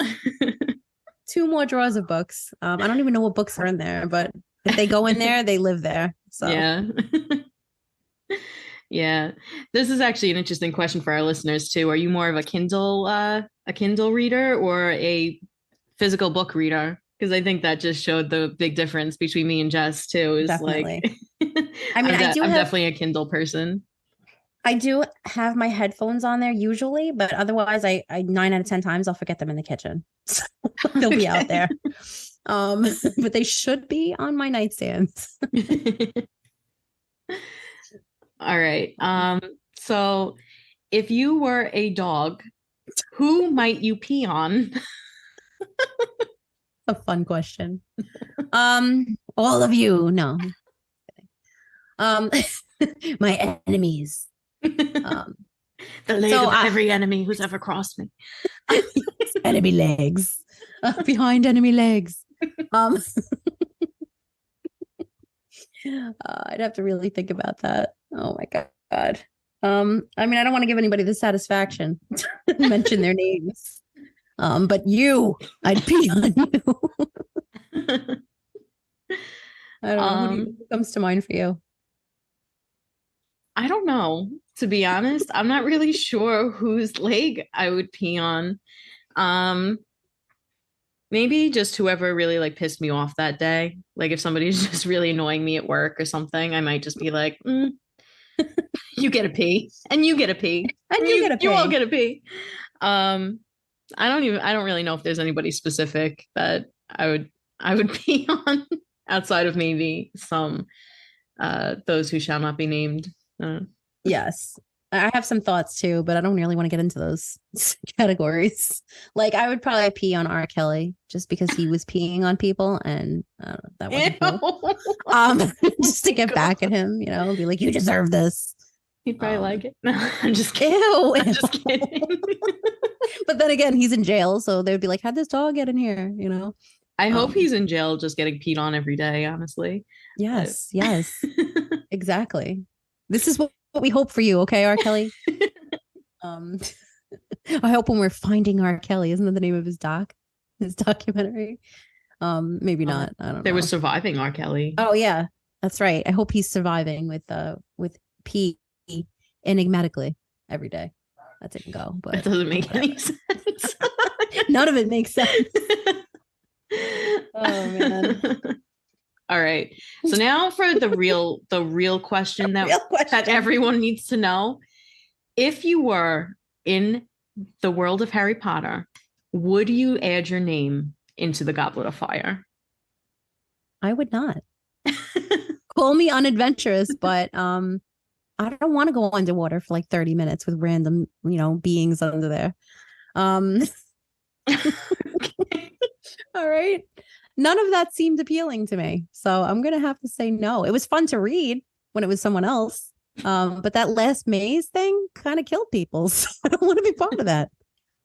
2 more drawers of books. I don't even know what books are in there, but if they go in there, they live there. So yeah. Yeah. This is actually an interesting question for our listeners too. Are you more of a Kindle reader or a physical book reader? Because I think that just showed the big difference between me and Jess too. Is definitely. Like I mean, I'm definitely a Kindle person. I do have my headphones on there usually, but otherwise I 9 out of 10 times I'll forget them in the kitchen. So they'll be out there. But they should be on my nightstands. All right. So if you were a dog, who might you pee on? A fun question. All of you. No. My enemies. The leg of every enemy who's ever crossed me. Enemy legs. Behind enemy legs. I'd have to really think about that. Oh my God. I mean, I don't want to give anybody the satisfaction to mention their names. But I'd pee on you. I don't know. Who comes to mind for you? I don't know. To be honest, I'm not really sure whose leg I would pee on. Maybe just whoever really like pissed me off that day. Like if somebody's just really annoying me at work or something, I might just be like, you get a pee, and you get a pee, and you get a pee. You all get a pee. I don't really know if there's anybody specific that I would pee on outside of maybe some those who shall not be named. Yes. I have some thoughts too, but I don't really want to get into those categories. Like I would probably pee on R. Kelly just because he was peeing on people, and that wasn't cool. Just to get back at him, be like, you deserve this. He'd probably like it. No, I'm just kidding. Ew. I'm just kidding. But then again, he's in jail, so they'd be like, how'd this dog get in here? I hope he's in jail just getting peed on every day, honestly. Yes, yes. Exactly. This is what we hope for you, okay, R. Kelly? I hope when we're finding R. Kelly, isn't that the name of his documentary? Maybe not. I don't know. There was Surviving R. Kelly. Oh yeah, that's right. I hope he's surviving with pee enigmatically every day. That didn't go, but it doesn't make any sense. None of it makes sense. Oh man. All right. So now for the real question that Real question. that everyone needs to know. If you were in the world of Harry Potter, would you add your name into the Goblet of Fire? I would not. Call me unadventurous, but I don't want to go underwater for like 30 minutes with random, beings under there. All right. None of that seemed appealing to me. So I'm gonna have to say no. It was fun to read when it was someone else. But that last maze thing kind of killed people. So I don't want to be part of that.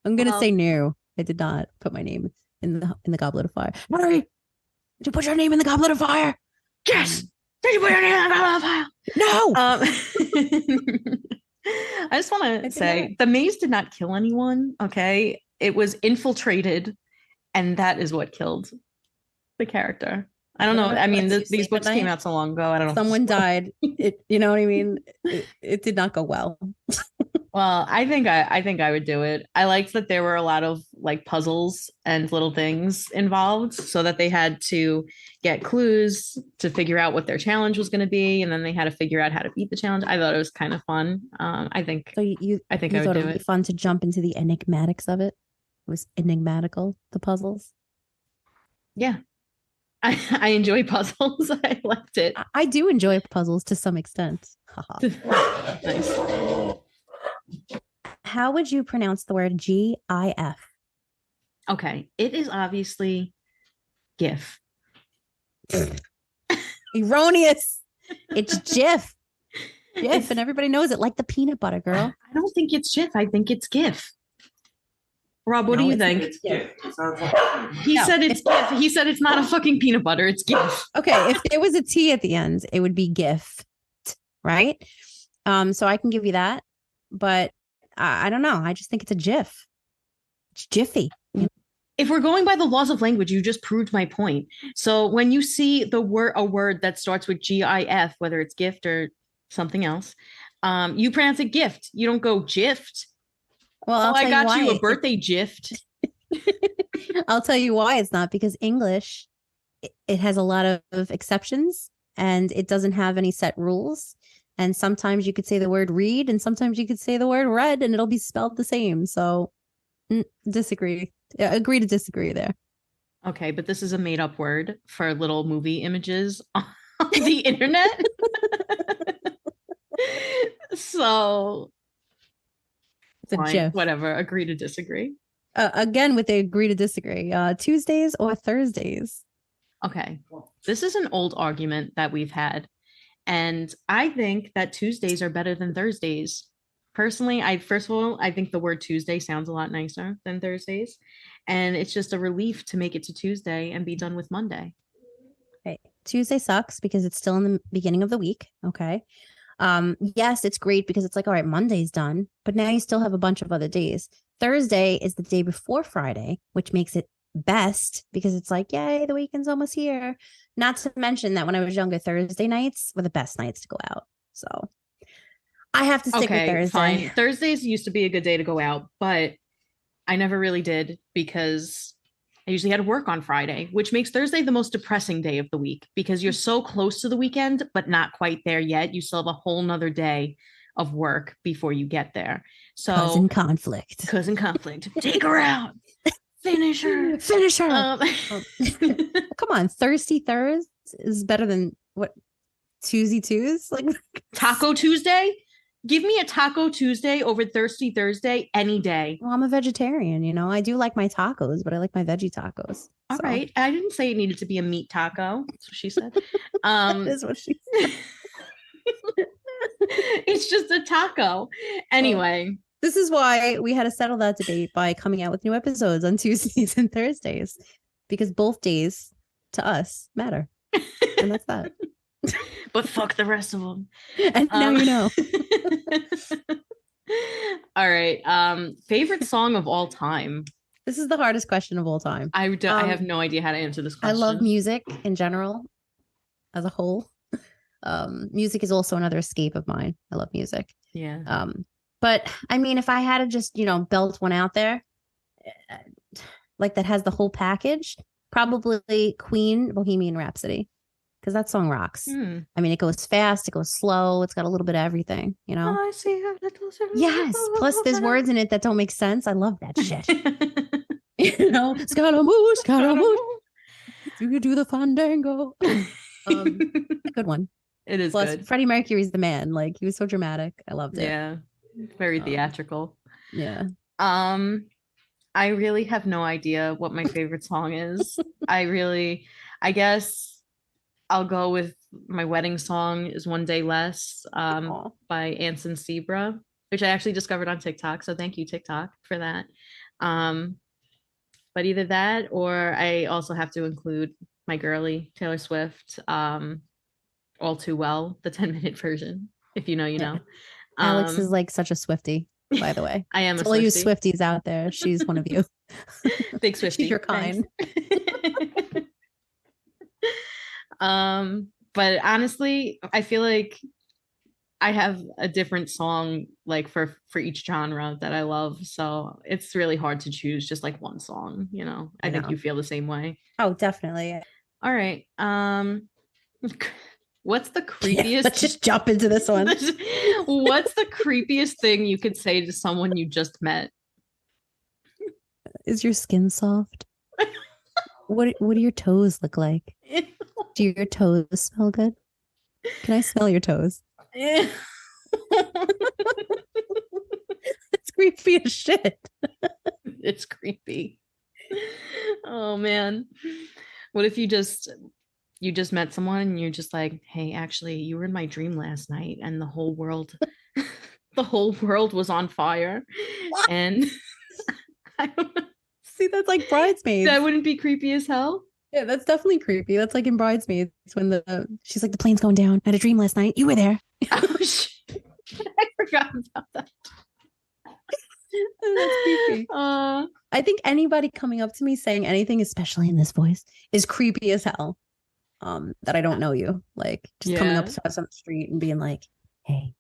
I'm gonna say no. I did not put my name in the Goblet of Fire. Mary, did you put your name in the Goblet of Fire? Yes. Did you put your name in the Goblet of Fire? No. I just want to say the maze did not kill anyone. Okay. It was infiltrated, and that is what killed the character. I don't know. I mean, these books came out so long ago. I don't know. Someone died. You know what I mean? It did not go well. Well, I think I would do it. I liked that there were a lot of like puzzles and little things involved, so that they had to get clues to figure out what their challenge was going to be, and then they had to figure out how to beat the challenge. I thought it was kind of fun. I think so. I think I would do it. Would be fun to jump into the enigmatics of it. It was enigmatical, the puzzles. Yeah. I enjoy puzzles. I liked it. I do enjoy puzzles to some extent. Nice. How would you pronounce the word GIF? Okay. It is obviously GIF. Erroneous. It's GIF. GIF, and everybody knows it, like the peanut butter, girl. I don't think it's GIF. I think it's GIF. Rob, what do you think? He said it's GIF. He said it's not a fucking peanut butter. It's GIF. Okay, if there was a T at the end, it would be GIF, right? So I can give you that, but I don't know. I just think it's a GIF. It's Jiffy. If we're going by the laws of language, you just proved my point. So when you see a word that starts with GIF, whether it's gift or something else, you pronounce it gift. You don't go gift. Well, I got you a birthday gift. I'll tell you why it's not, because English, it has a lot of exceptions, and it doesn't have any set rules. And sometimes you could say the word read, and sometimes you could say the word read, and it'll be spelled the same. So disagree. Agree to disagree there. Okay, but this is a made up word for little movie images on the internet. So whatever, agree to disagree. Again, with the agree to disagree. Tuesdays or Thursdays? Okay, this is an old argument that we've had, and I think that Tuesdays are better than Thursdays. Personally, first of all, I think the word Tuesday sounds a lot nicer than Thursdays, and it's just a relief to make it to Tuesday and be done with Monday. Okay, Tuesday sucks because it's still in the beginning of the week. Okay. Yes, it's great because it's like, all right, Monday's done, but now you still have a bunch of other days. Thursday is the day before Friday, which makes it best because it's like, yay, the weekend's almost here. Not to mention that when I was younger, Thursday nights were the best nights to go out. So I have to stick with Thursday. Fine. Thursdays used to be a good day to go out, but I never really did because I usually had to work on Friday, which makes Thursday the most depressing day of the week because you're so close to the weekend, but not quite there yet. You still have a whole nother day of work before you get there. So cousin conflict. Take her out. Finish her. Come on. Thirsty Thursday is better than what? Tuesday Tues? Like Taco Tuesday? Give me a Taco Tuesday over Thirsty Thursday any day. Well, I'm a vegetarian, I do like my tacos, but I like my veggie tacos. All right. I didn't say it needed to be a meat taco. That's what she said. That is what she said. It's just a taco. Anyway. This is why we had to settle that debate by coming out with new episodes on Tuesdays and Thursdays, because both days to us matter. And that's that. But fuck the rest of them. And now you know. All right. Favorite song of all time? This is the hardest question of all time. I have no idea how to answer this question. I love music in general, as a whole. Music is also another escape of mine. I love music. Yeah. But I mean, if I had to just, belt one out there, like that has the whole package, Probably Queen Bohemian Rhapsody, because that song rocks. I mean, it goes fast, it goes slow, it's got a little bit of everything, you know? I see her little Yes. Plus, there's words in it that don't make sense. I love that shit. You know, Scaramouche, you do the fandango. Good one. It is Plus, good. Freddie Mercury's the man. Like, he was so dramatic. I loved it. Yeah, very theatrical. Yeah. I really have no idea what my favorite song is. I guess I'll go with my wedding song is One Day Less by Anson Sebra, which I actually discovered on TikTok. So thank you, TikTok, for that. But either that, or I also have to include my girly, Taylor Swift, All Too Well, the 10-minute version. If you know, you know. Alex is like such a Swiftie, by the way. I am to all you Swifties out there. She's one of you. Big Swiftie. She's your kind. But honestly, I feel like I have a different song like for each genre that I love. So it's really hard to choose just like one song, you know. I think you feel the same way. Oh, definitely. All right. What's the creepiest? Yeah, let's just jump into this one. What's the creepiest thing you could say to someone you just met? Is your skin soft? What do your toes look like? Do your toes smell good? Can I smell your toes? It's creepy as shit. It's creepy. Oh man. What if you just met someone and you're just like, hey, actually, you were in my dream last night and the whole world was on fire. What? And I don't know. See, that's like Bridesmaids. That wouldn't be creepy as hell. Yeah, that's definitely creepy. That's like in Bridesmaids when she's like, the plane's going down. I had a dream last night. You were there. Oh shit. I forgot about that. That's creepy. I think anybody coming up to me saying anything, especially in this voice, is creepy as hell. That I don't know you. Like just coming up to us on the street and being like, hey,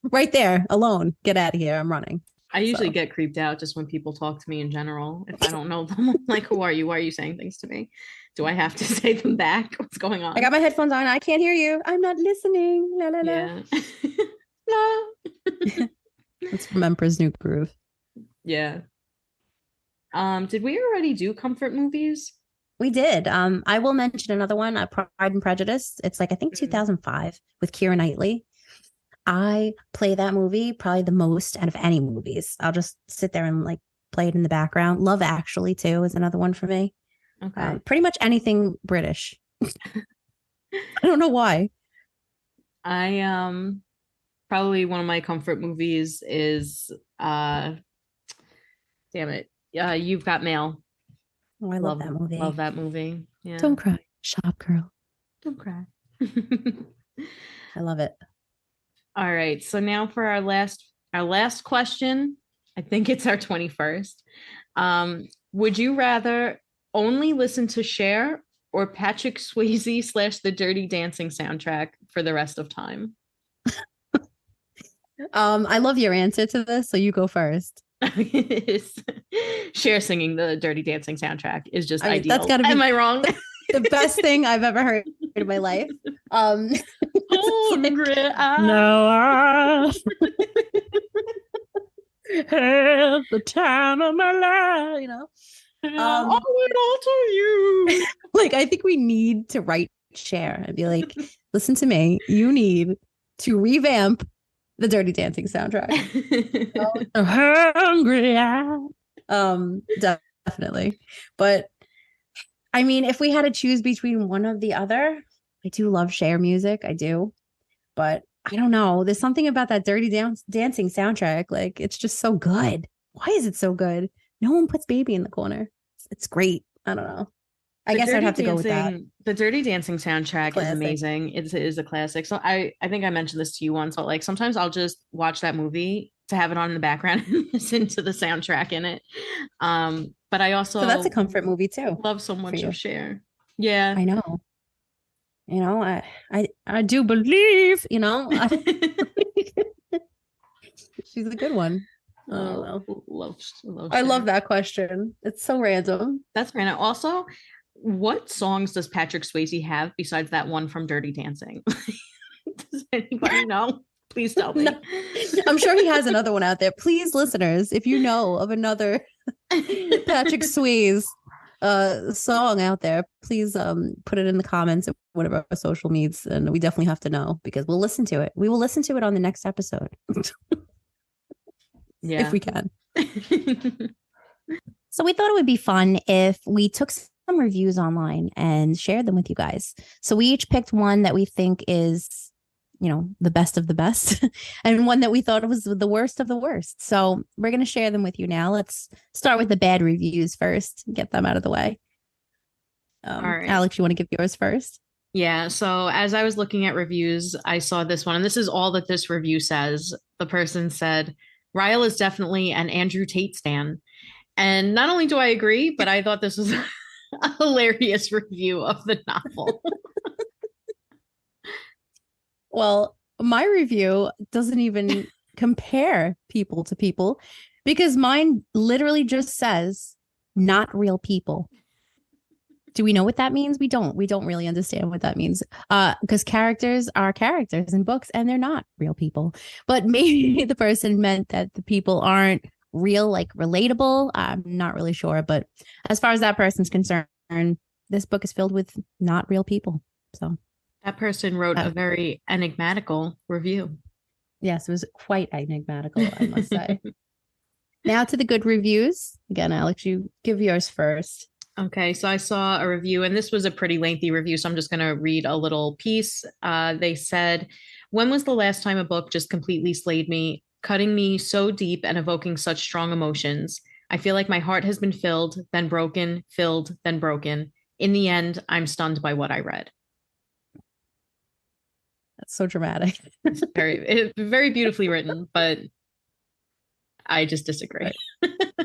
right there, alone, get out of here. I'm running. I usually get creeped out just when people talk to me in general. If I don't know them, I'm like, who are you? Why are you saying things to me? Do I have to say them back? What's going on? I got my headphones on. I can't hear you. I'm not listening. La, la, la. Yeah. La. That's from Emperor's New Groove. Yeah. Did we already do comfort movies? We did. I will mention another one, Pride and Prejudice. It's like, I think 2005 with Keira Knightley. I play that movie probably the most out of any movies. I'll just sit there and like play it in the background. Love Actually too is another one for me. Okay. Pretty much anything British. I don't know why. I probably one of my comfort movies is damn it. You've Got Mail. Oh, I love that movie. Love that movie. Yeah. Don't cry, shop girl. Don't cry. I love it. All right. So now for our last question. I think it's our 21st. Would you rather only listen to Cher or Patrick Swayze / the Dirty Dancing soundtrack for the rest of time? I love your answer to this, so you go first. Cher singing the Dirty Dancing soundtrack is just ideal. That's gotta be, am I wrong? The best thing I've ever heard in my life. Hungry no, I have the time of my life, you know. I'll it all to you. Like, I think we need to write Cher and be like, listen to me, you need to revamp the Dirty Dancing soundtrack. Hungry, definitely. But I mean, if we had to choose between one or the other, I do love Cher music. I do. But I don't know. There's something about that Dirty Dancing soundtrack. Like, it's just so good. Why is it so good? No one puts Baby in the corner. It's great. I don't know. I guess I'd have to go with that. The Dirty Dancing soundtrack is amazing. It is a classic. So I think I mentioned this to you once, but like sometimes I'll just watch that movie to have it on in the background and listen to the soundtrack in it. But I also, so that's a comfort movie too. Love so much of Cher. Yeah, I know. You know, I do believe. You know, she's a good one. I don't know. I love that question. It's so random. That's random. Also, what songs does Patrick Swayze have besides that one from Dirty Dancing? Does anybody know? Please tell me. No, I'm sure he has another one out there. Please, listeners, if you know of another Patrick Swayze song out there, please put it in the comments of whatever our social medias, and we definitely have to know because we'll listen to it. We will listen to it on the next episode. Yeah. If we can. So we thought it would be fun if we took some reviews online and shared them with you guys. So we each picked one that we think is, the best of the best and one that we thought was the worst of the worst. So we're going to share them with you now. Let's start with the bad reviews first, get them out of the way. All right. Alex, you want to give yours first? Yeah. So as I was looking at reviews, I saw this one, and this is all that this review says. The person said, Ryle is definitely an Andrew Tate stan. And not only do I agree, but I thought this was a hilarious review of the novel. Well, my review doesn't even compare people to people because mine literally just says not real people. Do we know what that means? We don't really understand what that means. Because characters are characters in books and they're not real people. But maybe the person meant that the people aren't real, like relatable. I'm not really sure. But as far as that person's concerned, this book is filled with not real people. So that person wrote a very enigmatical review. Yes, it was quite enigmatical, I must say. Now to the good reviews. Again, Alex, you give yours first. Okay, so I saw a review, and this was a pretty lengthy review, so I'm just going to read a little piece. They said, when was the last time a book just completely slayed me, cutting me so deep and evoking such strong emotions? I feel like my heart has been filled, then broken, filled, then broken. In the end, I'm stunned by what I read. That's so dramatic. It's very beautifully written, but I just disagree.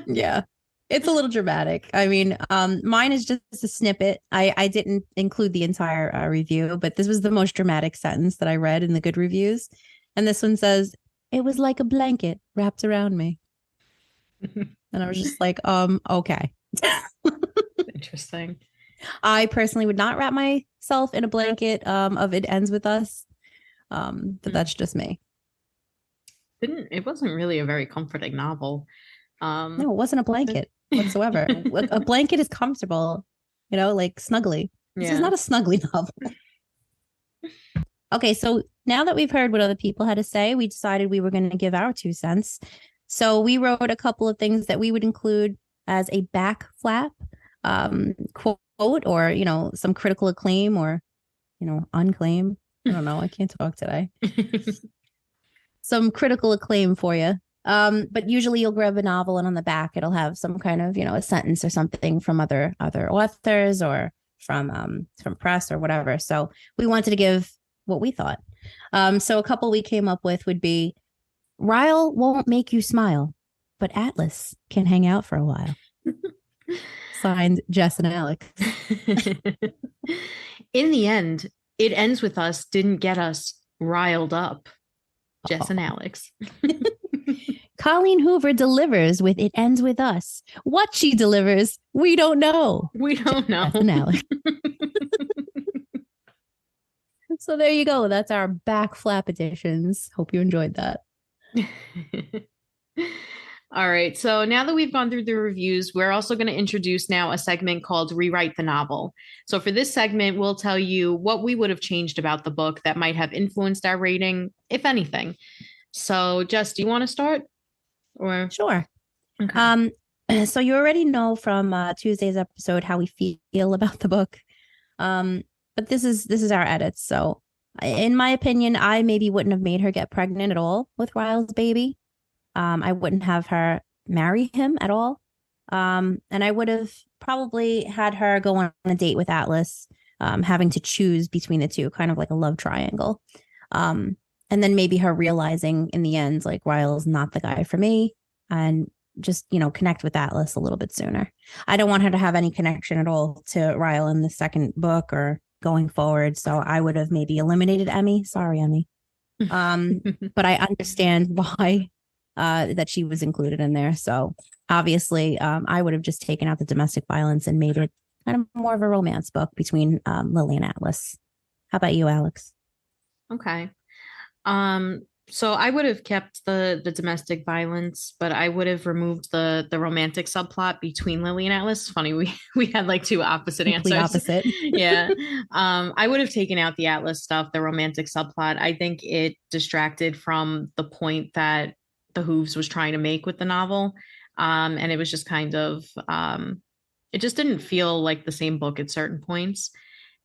Yeah. It's a little dramatic. I mean, mine is just a snippet. I didn't include the entire review, but this was the most dramatic sentence that I read in the good reviews. And this one says, it was like a blanket wrapped around me. And I was just like, okay. Interesting. I personally would not wrap myself in a blanket of It Ends With Us. But that's just me. It wasn't really a very comforting novel. No, it wasn't a blanket whatsoever. A blanket is comfortable, like snuggly. This is not a snuggly novel. Okay, so now that we've heard what other people had to say, we decided we were going to give our 2 cents. So we wrote a couple of things that we would include as a back flap quote, or, some critical acclaim or, unclaim. I don't know. I can't talk today. Some critical acclaim for you. But usually you'll grab a novel and on the back it'll have some kind of, a sentence or something from other authors or from press or whatever. So we wanted to give what we thought. So a couple we came up with would be, Ryle won't make you smile, but Atlas can hang out for a while. Signed, Jess and Alex. In the end, It Ends With Us didn't get us riled up. Jess and Alex. Colleen Hoover delivers with It Ends With Us. What she delivers, we don't know. We don't know. Jess and Alex. So there you go. That's our back flap editions. Hope you enjoyed that. All right. So now that we've gone through the reviews, we're also going to introduce now a segment called Rewrite the Novel. So for this segment, we'll tell you what we would have changed about the book that might have influenced our rating, if anything. So Jess, do you want to start? Or Sure. Okay. So you already know from Tuesday's episode how we feel about the book. But this is our edits. So in my opinion, I maybe wouldn't have made her get pregnant at all with Ryle's baby. I wouldn't have her marry him at all. And I would have probably had her go on a date with Atlas, having to choose between the two, kind of like a love triangle. And then maybe her realizing in the end, like, Ryle's not the guy for me, and just, connect with Atlas a little bit sooner. I don't want her to have any connection at all to Ryle in the second book or going forward. So I would have maybe eliminated Emmy. Sorry, Emmy. But I understand why that she was included in there. So obviously, I would have just taken out the domestic violence and made it kind of more of a romance book between Lily and Atlas. How about you, Alex? Okay. So I would have kept the domestic violence, but I would have removed the romantic subplot between Lily and Atlas. It's funny, we had like two opposite Complete answers. opposite. Yeah. I would have taken out the Atlas stuff, the romantic subplot. I think it distracted from the point that the Hooves was trying to make with the novel. And it was just kind of it just didn't feel like the same book at certain points.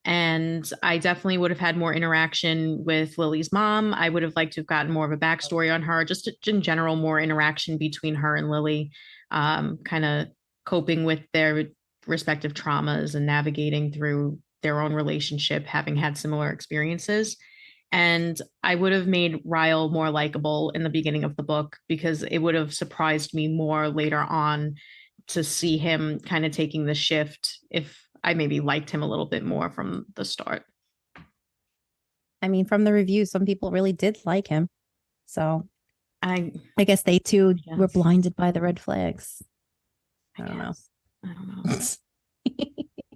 And I definitely would have had more interaction with Lily's mom. I would have liked to have gotten more of a backstory on her, just in general, more interaction between her and Lily, kind of coping with their respective traumas and navigating through their own relationship, having had similar experiences. And I would have made Ryle more likable in the beginning of the book because it would have surprised me more later on to see him kind of taking the shift if I maybe liked him a little bit more from the start. I mean, from the reviews, some people really did like him. So I guess they too Yes. were blinded by the red flags. I don't know. I don't know.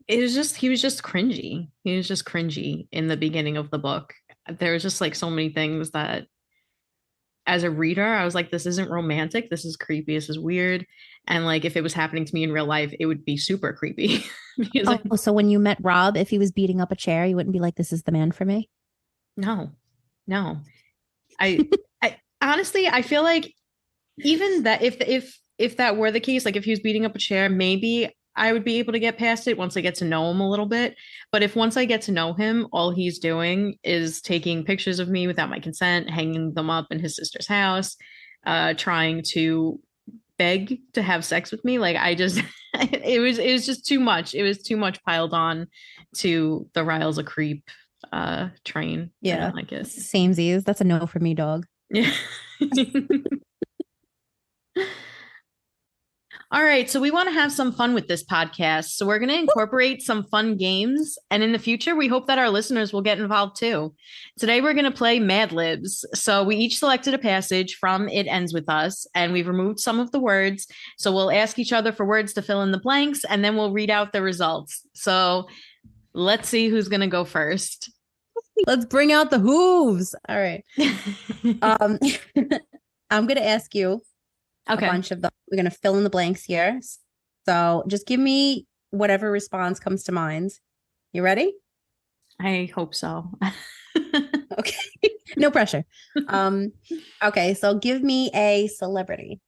It was just, he was just cringy. He was just cringy in the beginning of the book. There was just like so many things that as a reader, I was like, this isn't romantic. This is creepy. This is weird. And like, if it was happening to me in real life, it would be super creepy. Because So when you met Rob, if he was beating up a chair, you wouldn't be like, this is the man for me? no. I honestly, I feel like even that if that were the case, like if he was beating up a chair, maybe I would be able to get past it once I get to know him a little bit. But if once I get to know him, all he's doing is taking pictures of me without my consent, hanging them up in his sister's house, trying to beg to have sex with me. Like I just it was just too much. It was too much piled on to the Ryle's a creep train. Yeah. I don't like it. Samesies. That's a no for me, dog. Yeah. All right, so we want to have some fun with this podcast. So we're going to incorporate some fun games. And in the future, we hope that our listeners will get involved too. Today, we're going to play Mad Libs. So we each selected a passage from It Ends With Us, and we've removed some of the words. So we'll ask each other for words to fill in the blanks, and then we'll read out the results. So let's see who's going to go first. Let's bring out the hooves. All right. I'm going to ask you a bunch of them. We're going to fill in the blanks here. So just give me whatever response comes to mind. You ready? I hope so. Okay. No pressure. Okay. So give me a celebrity.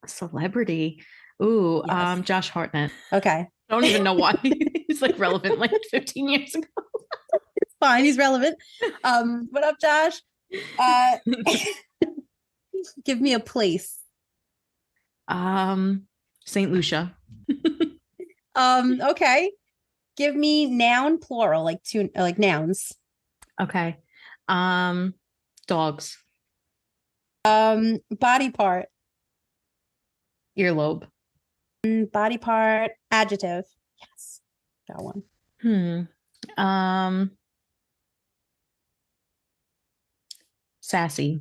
Celebrity. Ooh, Yes. Josh Hartnett. Okay. I don't even know why. He's like relevant like 15 years ago. It's fine. He's relevant. What up, Josh? Give me a place. St. Lucia. Okay. Give me noun plural, like two, like nouns. Okay. Dogs. Body part. Earlobe. Body part, adjective. Yes. Got one. Sassy.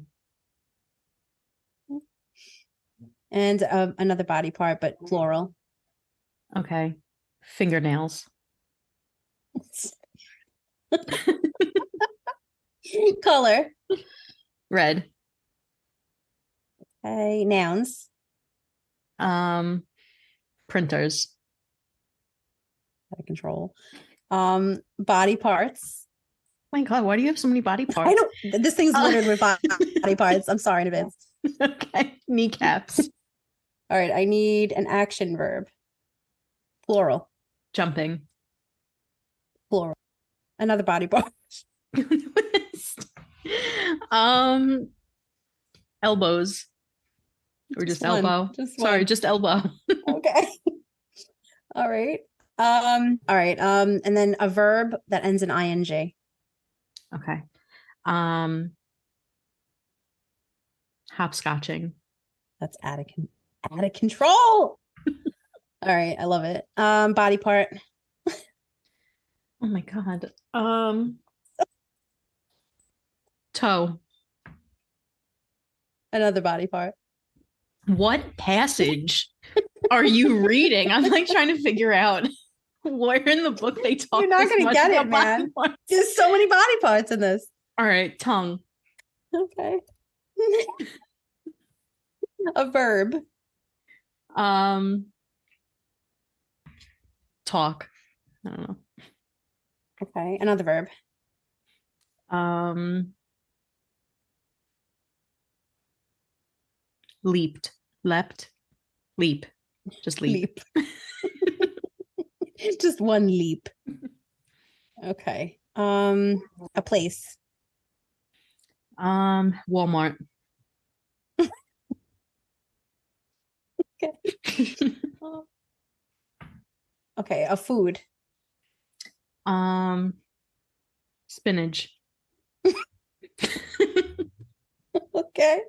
And another body part, but plural. Okay. Fingernails. Color. Red. Okay. Nouns. Printers. Out of control. Body parts. Oh my God, why do you have so many body parts? I don't. This thing's littered with body parts. I'm sorry in advance. Okay. Kneecaps. All right. I need an action verb. Plural. Jumping. Plural. Another body part. Elbows. Or just elbow. Sorry, just elbow. Okay. All right. All right. And then a verb that ends in ing. Okay. Hopscotching. That's out of control. All right. I love it. Body part. Oh my God. Toe. Another body part. What passage are you reading? I'm like trying to figure out where in the book they talk. You're not going to get it, man. There's so many body parts in this. All right, tongue. Okay. A verb. Talk. I don't know. Okay, another verb. Leaped. Leapt. Leap. Just leap. Just one leap. Okay. A place. Walmart. Okay. Okay, a food. Spinach. Okay.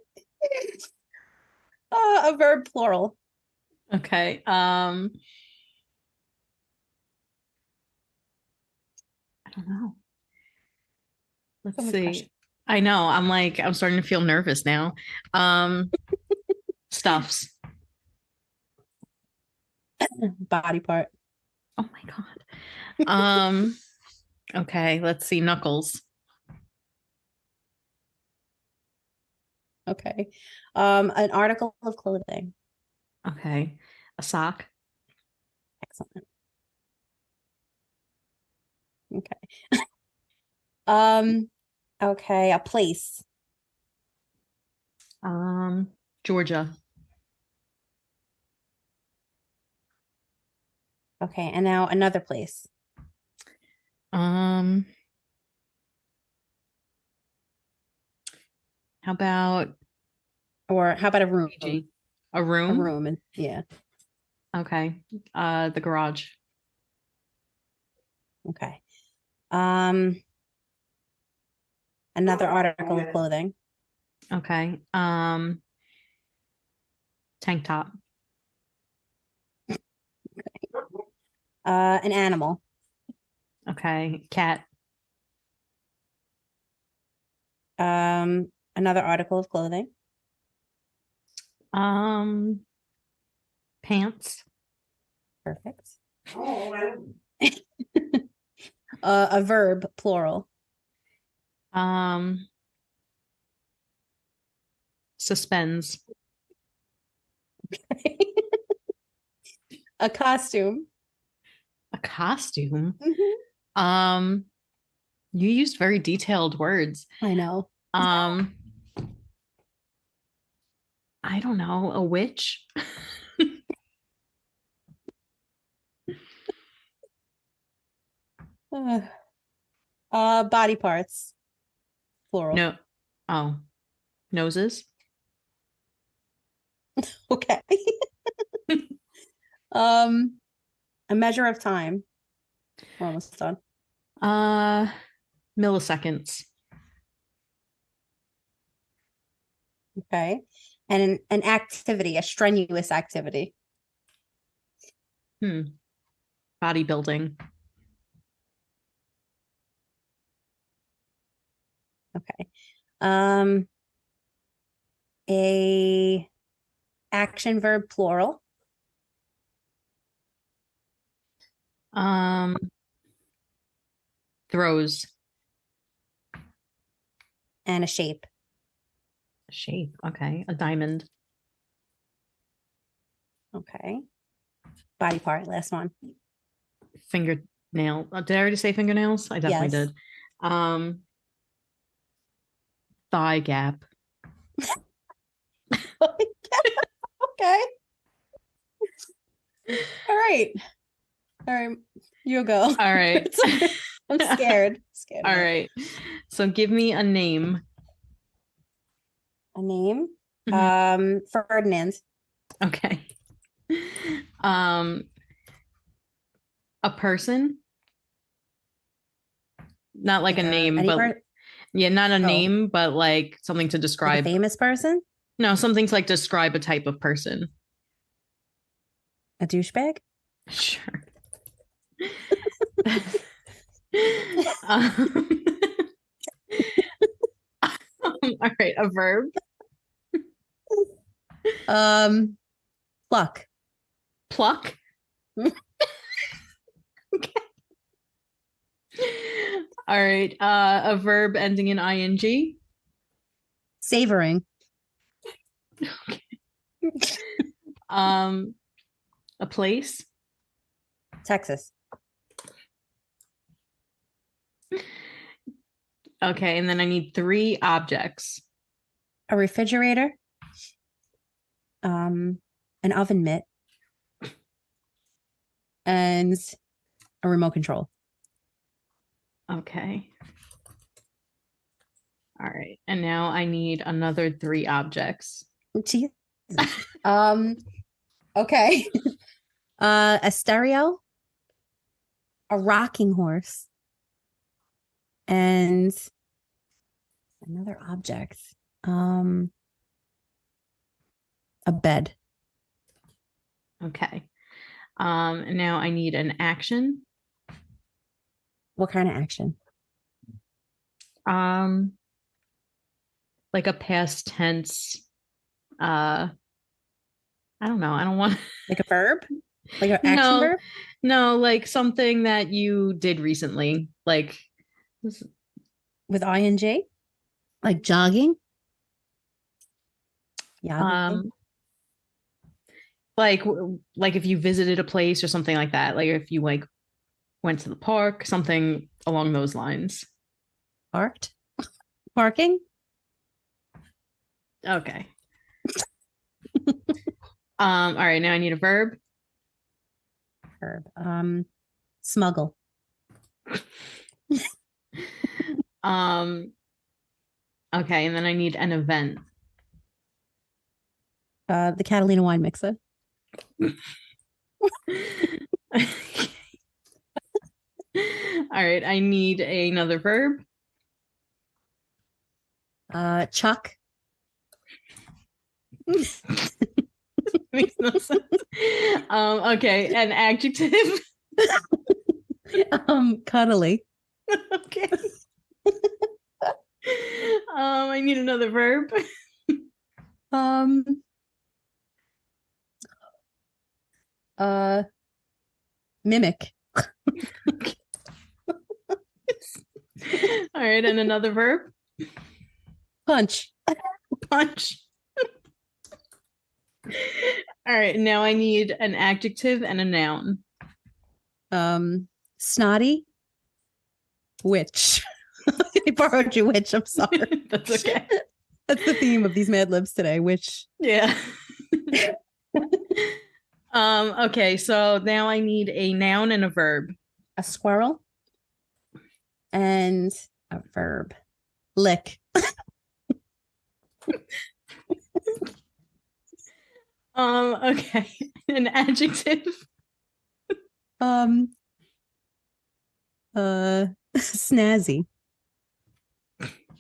A verb plural. Okay. I don't know. Let's see. Question. I know. I'm starting to feel nervous now. Stuffs. Body part. Oh my God. Okay, let's see. Knuckles. Okay. An article of clothing. Okay. A sock. Excellent. Okay. Okay, a place. Georgia. Okay, and now another place. How about a room? A room? A room, yeah. Okay. The garage. Okay. Another article of clothing. Okay. Tank top. Okay. An animal. Okay. Cat. Another article of clothing. Pants. Perfect. A verb, plural. Suspends. A costume. A costume? Mm-hmm. You used very detailed words. I know. I don't know. A witch? Body parts. Plural. No. Oh. Noses? Okay. A measure of time. We're almost done. Milliseconds. Okay. And an activity, a strenuous activity. Bodybuilding. Okay. A action verb, plural. Throws. And a shape. Shape. Okay. A diamond. Okay. Body part, last one. Fingernail. Did I already say fingernails? I definitely did. Thigh gap. Okay. All right. You go. All right. I'm scared. All right. So give me a name. A name? Mm-hmm. Ferdinand. Okay. A person? Not like a name, but yeah, not a name, but like something to describe. Like a famous person? No, something to like describe a type of person. A douchebag? Sure. All right, a verb. Pluck. Pluck. All right. A verb ending in ing. Savoring. A place. Texas. Okay, and then I need 3 objects. A refrigerator. An oven mitt. And a remote control. Okay. All right. And now I need another 3 objects. Jesus. Okay. A stereo, a rocking horse, and another object. A bed. Okay. And now I need an action. What kind of action? Like a past tense. I don't know. I don't want Like a verb? Like an action verb? No, like something that you did recently. Like With ing? Like jogging? Yeah. like if you visited a place or something like that. Like if you like went to the park, something along those lines. Parked? Parking? Okay. All right, now I need a verb. Verb. Smuggle. Okay, and then I need an event. The Catalina wine mixer. All right, I need another verb. Chuck. Makes no sense. Okay, an adjective. Cuddly. Okay. I need another verb. Mimic. All right, and another verb. Punch. Punch. All right, now I need an adjective and a noun. Snotty. Witch. I borrowed you, witch. I'm sorry. That's okay. That's the theme of these Mad Libs today, witch. Yeah. Okay, so now I need a noun and a verb. A squirrel. And a verb. Lick. Okay. An adjective. Snazzy.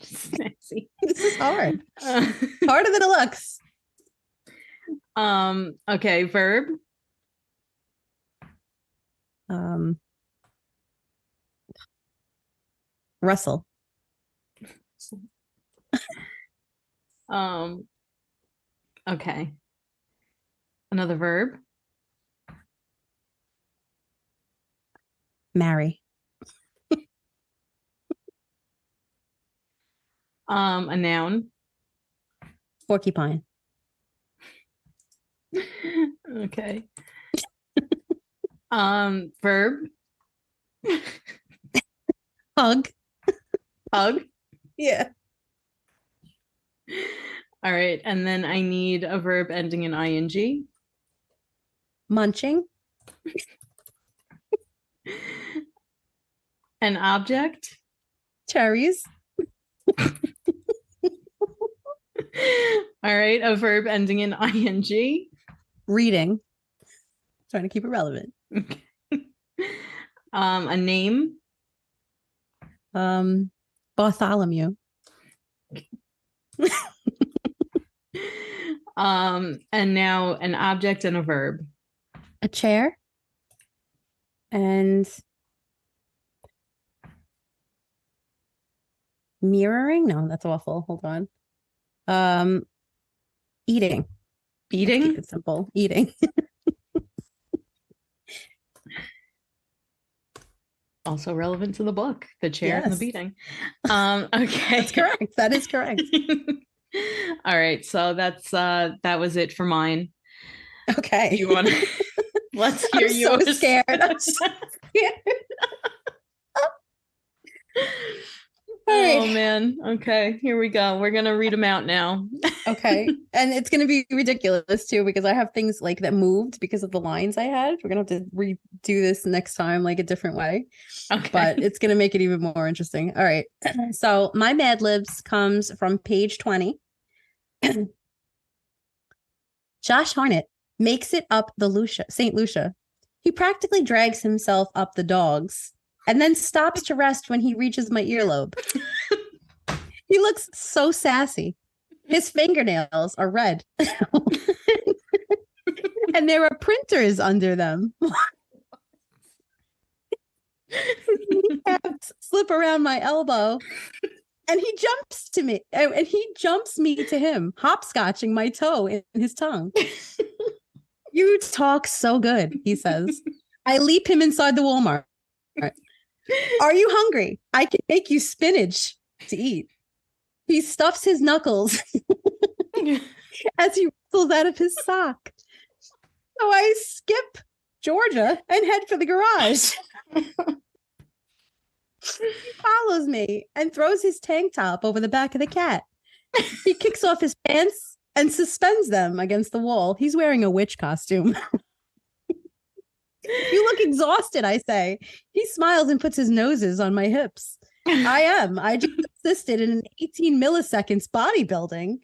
Snazzy. This is hard. Harder than it looks. Okay, verb. Russell. Okay. Another verb. Marry. A noun. Porcupine. Okay. Verb. Hug. Hug. Yeah. All right, and then I need a verb ending in ing. Munching. An object. Cherries. All right, a verb ending in ing. Reading. Trying to keep it relevant. Okay. A name. Bartholomew. And now an object and a verb. A chair. And mirroring? No, that's awful. Hold on. Eating. Eating? Keep it simple. Eating. Also relevant to the book, the chair and the Yes. beating. Okay. That's correct. That is correct. All right. So that was it for mine. Okay. Do you want to let's hear I'm yours. so scared. I'm so scared. All Oh right. man. Okay, here we go. We're gonna read them out now. Okay. And it's gonna be ridiculous too, because I have things like that moved because of the lines I had. We're gonna have to redo this next time, like a different way. Okay. But it's gonna make it even more interesting. All right. So my Mad Libs comes from page 20. Josh Harnett makes it up the St. Lucia. He practically drags himself up the dogs and then stops to rest when he reaches my earlobe. He looks so sassy. His fingernails are red. And there are printers under them. Slip around my elbow. And he jumps to me. And he jumps me to him, hopscotching my toe in his tongue. You talk so good, he says. I leap him inside the Walmart. Are you hungry? I can make you spinach to eat. He stuffs his knuckles as he wrestles out of his sock. So I skip Georgia and head for the garage. He follows me and throws his tank top over the back of the cat. He kicks off his pants and suspends them against the wall. He's wearing a witch costume. You look exhausted, I say. He smiles and puts his noses on my hips. I am. I just assisted in an 18 milliseconds bodybuilding.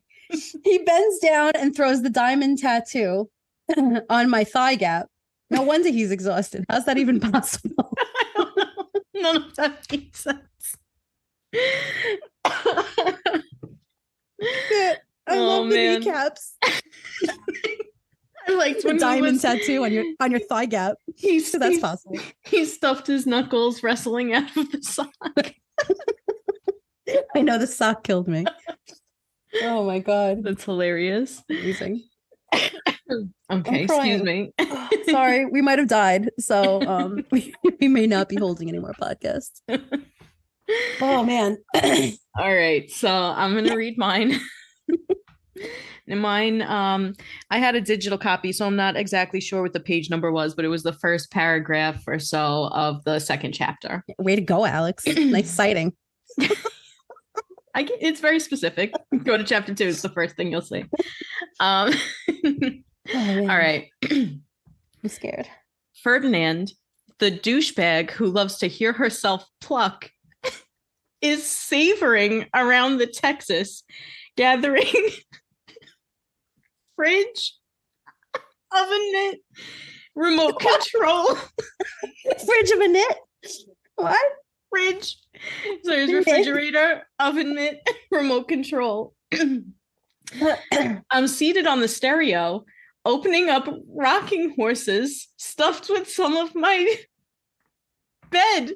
He bends down and throws the diamond tattoo on my thigh gap. No wonder he's exhausted. How's that even possible? None of that makes sense. I love the kneecaps. I liked the diamond tattoo on your thigh gap. So that's possible. He stuffed his knuckles wrestling out of the sock. I know the sock killed me. Oh my god, that's hilarious. Amazing. Okay, excuse me. Sorry, we might have died, so we may not be holding any more podcasts. Oh man. All right, so I'm gonna read mine. And mine, I had a digital copy, so I'm not exactly sure what the page number was, but it was the first paragraph or so of the second chapter. Way to go, Alex. Nice citing. It's very specific. Go to chapter 2. It's the first thing you'll see. All right. I'm scared. Ferdinand, the douchebag who loves to hear herself pluck, is savoring around the Texas, gathering fridge, oven mitt, remote control. Fridge of a knit? What? Fridge. So there's refrigerator, oven mitt, remote control. I'm seated on the stereo, opening up rocking horses stuffed with some of my bed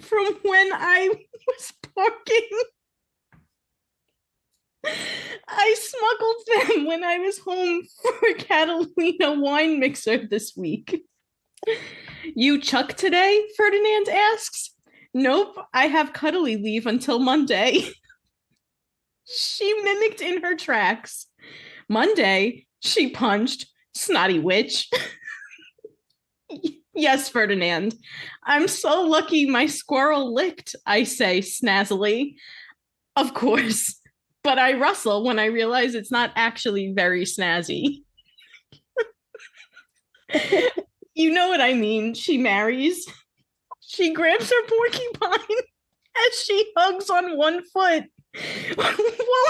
from when I was parking. I smuggled them when I was home for a Catalina wine mixer this week. You Chuck today? Ferdinand asks. Nope, I have cuddly leave until Monday. She mimicked in her tracks. Monday, she punched. Snotty witch. Yes, Ferdinand. I'm so lucky my squirrel licked, I say snazzily. Of course. But I rustle when I realize it's not actually very snazzy. You know what I mean. She marries. She grabs her porcupine as she hugs on one foot while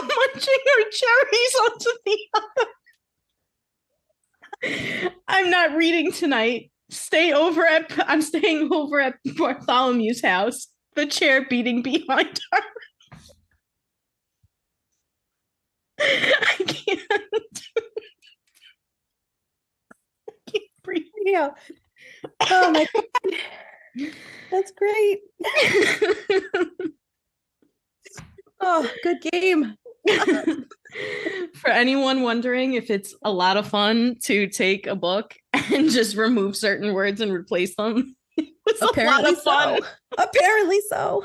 munching her cherries onto the other. I'm not reading tonight. I'm staying over at Bartholomew's house, the chair beating behind her. I can't. I can't breathe. Yeah. Oh my god. That's great. Oh, good game. For anyone wondering if it's a lot of fun to take a book and just remove certain words and replace them, it was a lot of fun. Apparently so.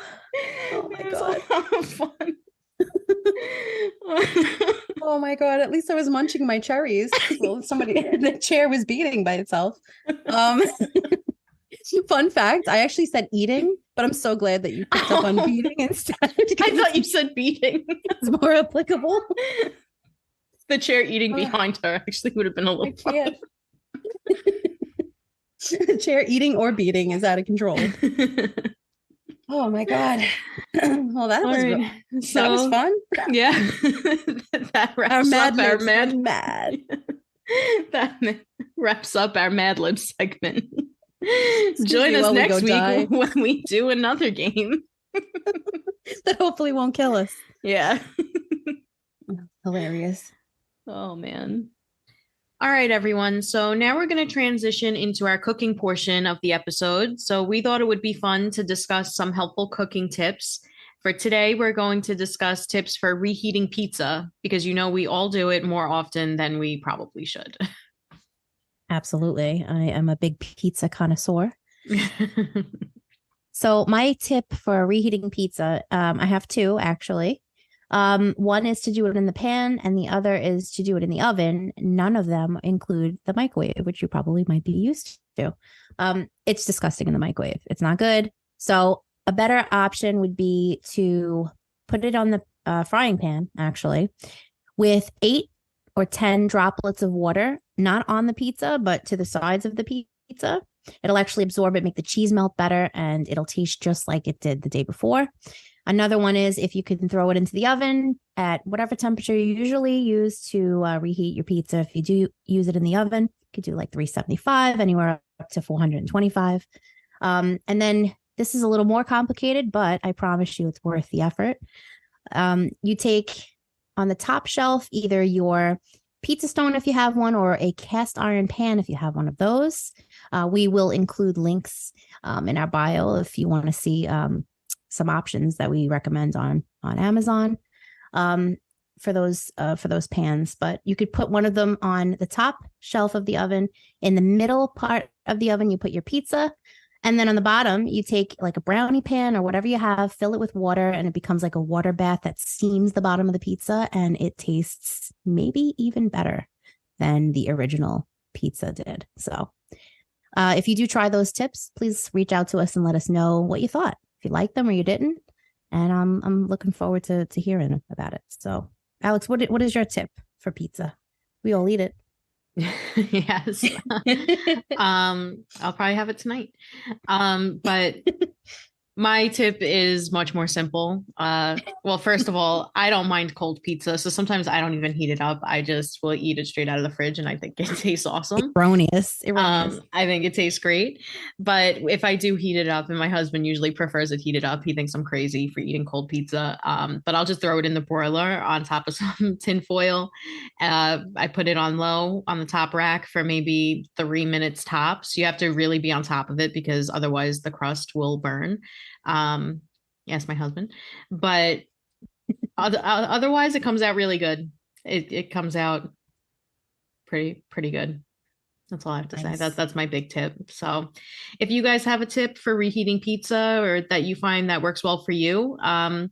Oh my God. A lot of fun. Oh my God. At least I was munching my cherries. Well, the chair was beating by itself. Fun fact, I actually said eating, but I'm so glad that you picked up on beating instead. I thought you said beating. It's more applicable. The chair eating behind her actually would have been a little fun. The chair eating or beating is out of control. Oh my God. Well, that was fun. Yeah. That wraps up our that wraps up our Mad Libs segment. Join us next week when we do another game that hopefully won't kill us. Yeah. Hilarious. Oh man. All right, everyone. So now we're going to transition into our cooking portion of the episode. So we thought it would be fun to discuss some helpful cooking tips. For today, we're going to discuss tips for reheating pizza because we all do it more often than we probably should. Absolutely. I am a big pizza connoisseur. So my tip for reheating pizza, I have two actually. One is to do it in the pan and the other is to do it in the oven. None of them include the microwave, which you probably might be used to. It's disgusting in the microwave. It's not good. So a better option would be to put it on the frying pan, actually, with 8 or 10 droplets of water, not on the pizza, but to the sides of the pizza. It'll actually absorb it, make the cheese melt better, and it'll taste just like it did the day before. Another one is if you can throw it into the oven at whatever temperature you usually use to reheat your pizza. If you do use it in the oven, you could do like 375, anywhere up to 425. And then this is a little more complicated, but I promise you it's worth the effort. You take on the top shelf either your pizza stone if you have one or a cast iron pan if you have one of those. We will include links in our bio if you want to see some options that we recommend on Amazon for those pans. But you could put one of them on the top shelf of the oven. In the middle part of the oven, you put your pizza. And then on the bottom, you take like a brownie pan or whatever you have, fill it with water, and it becomes like a water bath that steams the bottom of the pizza. And it tastes maybe even better than the original pizza did. So if you do try those tips, please reach out to us and let us know what you thought, if you liked them or you didn't. And I'm looking forward to hearing about it. So, Alex, what is your tip for pizza? We all eat it. Yes. I'll probably have it tonight. But my tip is much more simple. Well, first of all, I don't mind cold pizza. So sometimes I don't even heat it up. I just will eat it straight out of the fridge and I think it tastes awesome. Erroneous. I think it tastes great. But if I do heat it up, and my husband usually prefers it heated up, he thinks I'm crazy for eating cold pizza. But I'll just throw it in the broiler on top of some tin foil. I put it on low on the top rack for maybe 3 minutes tops. You have to really be on top of it because otherwise the crust will burn. Yes, my husband, but otherwise it comes out really good. It comes out pretty good. That's all I have to say. That's my big tip. So if you guys have a tip for reheating pizza or that you find that works well for you,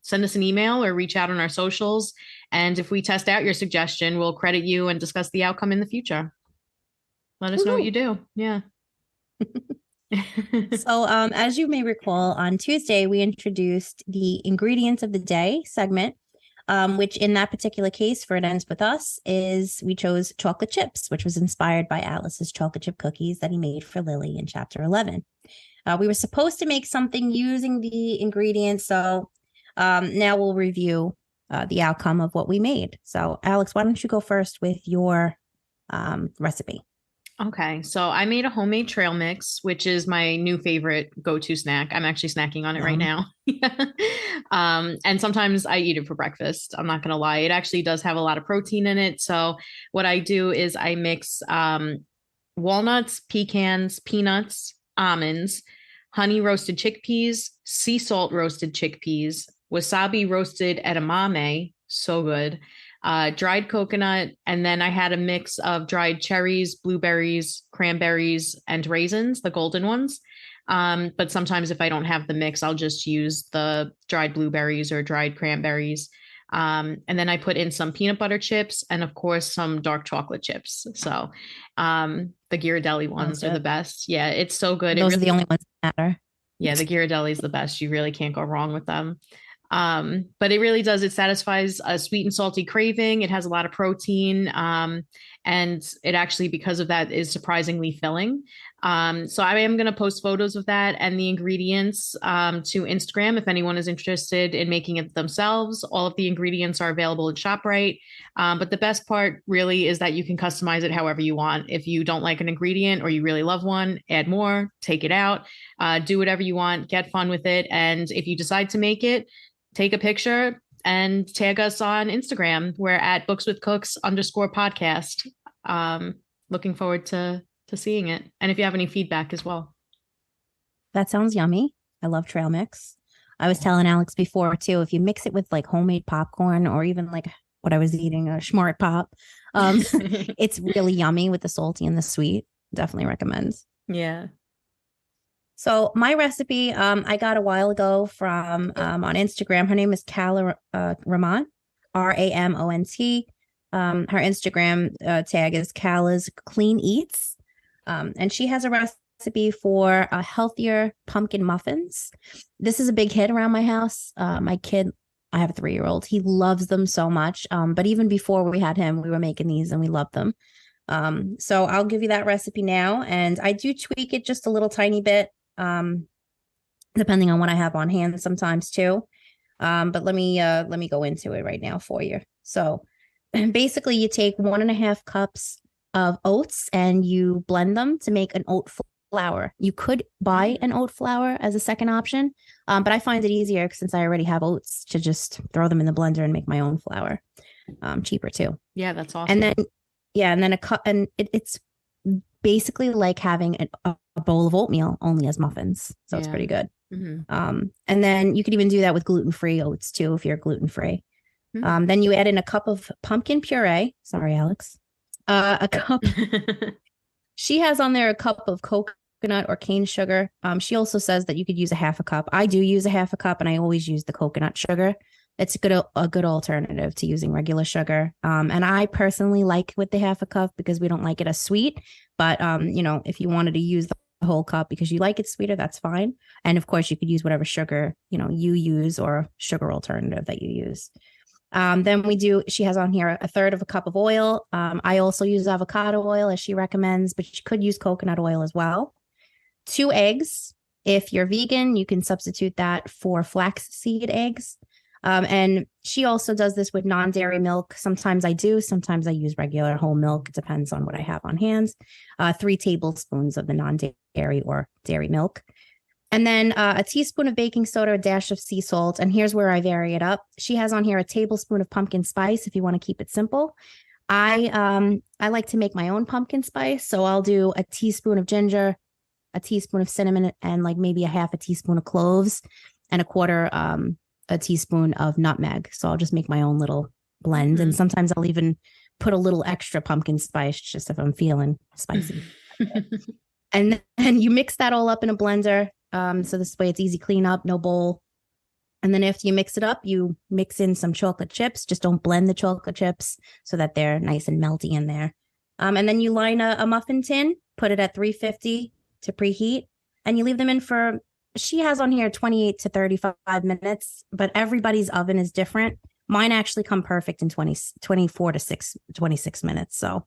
send us an email or reach out on our socials. And if we test out your suggestion, we'll credit you and discuss the outcome in the future. Let us know what you do. Yeah. So as you may recall, on Tuesday, we introduced the ingredients of the day segment, which in that particular case for It Ends With Us is we chose chocolate chips, which was inspired by Atlas's chocolate chip cookies that he made for Lily in chapter 11. We were supposed to make something using the ingredients. So now we'll review the outcome of what we made. So Alex, why don't you go first with your recipe? Okay, so I made a homemade trail mix, which is my new favorite go-to snack. I'm actually snacking on it right now. And sometimes I eat it for breakfast. I'm not going to lie. It actually does have a lot of protein in it. So what I do is I mix walnuts, pecans, peanuts, almonds, honey roasted chickpeas, sea salt roasted chickpeas, wasabi roasted edamame, so good, dried coconut, and then I had a mix of dried cherries, blueberries, cranberries, and raisins, the golden ones. But sometimes if I don't have the mix, I'll just use the dried blueberries or dried cranberries. And then I put in some peanut butter chips and of course some dark chocolate chips. So the Ghirardelli ones are the best. Yeah, it's so good. Those are the only ones that matter. Yeah, the Ghirardelli is the best. You really can't go wrong with them. But it really does. It satisfies a sweet and salty craving. It has a lot of protein. And it actually, because of that, is surprisingly filling. So I am going to post photos of that and the ingredients to Instagram if anyone is interested in making it themselves. All of the ingredients are available at ShopRite. But the best part really is that you can customize it however you want. If you don't like an ingredient or you really love one, add more, take it out, do whatever you want, get fun with it. And if you decide to make it, take a picture and tag us on Instagram. We're at bookswithcooks_podcast. Looking forward to seeing it. And if you have any feedback as well. That sounds yummy. I love trail mix. I was telling Alex before too, if you mix it with like homemade popcorn or even like what I was eating, a Schmart Pop, it's really yummy with the salty and the sweet. Definitely recommend. Yeah. So my recipe, I got a while ago from on Instagram. Her name is Cala Ramont, Ramont. Her Instagram tag is Cala's Clean Eats. And she has a recipe for healthier pumpkin muffins. This is a big hit around my house. My kid, I have a 3-year-old. He loves them so much. But even before we had him, we were making these and we loved them. So I'll give you that recipe now. And I do tweak it just a little tiny bit, depending on what I have on hand sometimes too. But let me go into it right now for you. So basically you take 1.5 cups of oats and you blend them to make an oat flour. You could buy an oat flour as a second option, but I find it easier since I already have oats to just throw them in the blender and make my own flour. Cheaper too. Yeah, that's awesome. And then, and then a cup, and it's basically like having a bowl of oatmeal only as muffins. So it's pretty good. Mm-hmm. And then you could even do that with gluten-free oats too, if you're gluten-free. Mm-hmm. Then you add in a cup of pumpkin puree. Sorry, Alex. A cup. She has on there a cup of coconut or cane sugar. She also says that you could use a 1/2 cup. I do use a 1/2 cup, and I always use the coconut sugar. It's a good alternative to using regular sugar. And I personally like with the 1/2 cup because we don't like it as sweet. But if you wanted to use the whole cup because you like it sweeter, that's fine. And of course, you could use whatever sugar you use or sugar alternative that you use. Then she has on here 1/3 cup of oil. I also use avocado oil as she recommends, but you could use coconut oil as well. 2 eggs. If you're vegan, you can substitute that for flaxseed eggs. And she also does this with non-dairy milk. Sometimes I do, sometimes I use regular whole milk. It depends on what I have on hand. 3 tablespoons of the non-dairy or dairy milk. And then a teaspoon of baking soda, a dash of sea salt. And here's where I vary it up. She has on here a tablespoon of pumpkin spice if you want to keep it simple. I like to make my own pumpkin spice. So I'll do a teaspoon of ginger, a teaspoon of cinnamon, and like maybe a 1/2 teaspoon of cloves and 1/4 a teaspoon of nutmeg. So I'll just make my own little blend. Mm-hmm. And sometimes I'll even put a little extra pumpkin spice just if I'm feeling spicy. And then you mix that all up in a blender. So this way it's easy clean up, no bowl. And then after you mix it up, you mix in some chocolate chips. Just don't blend the chocolate chips so that they're nice and melty in there. And then you line a muffin tin, put it at 350 to preheat, and you leave them in for, she has on here 28 to 35 minutes, but everybody's oven is different. Mine actually come perfect in 24 to 26 minutes. So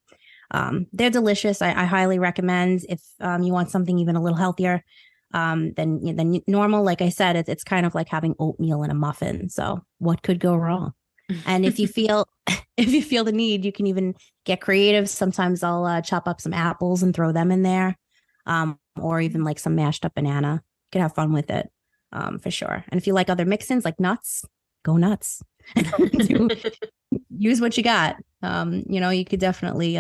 they're delicious. I highly recommend if you want something even a little healthier than normal. Like I said, it's kind of like having oatmeal in a muffin. So what could go wrong? And if you feel the need, you can even get creative. Sometimes I'll chop up some apples and throw them in there, or even like some mashed up banana. You can have fun with it, for sure. And if you like other mix-ins like nuts, go nuts. Use what you got. You could definitely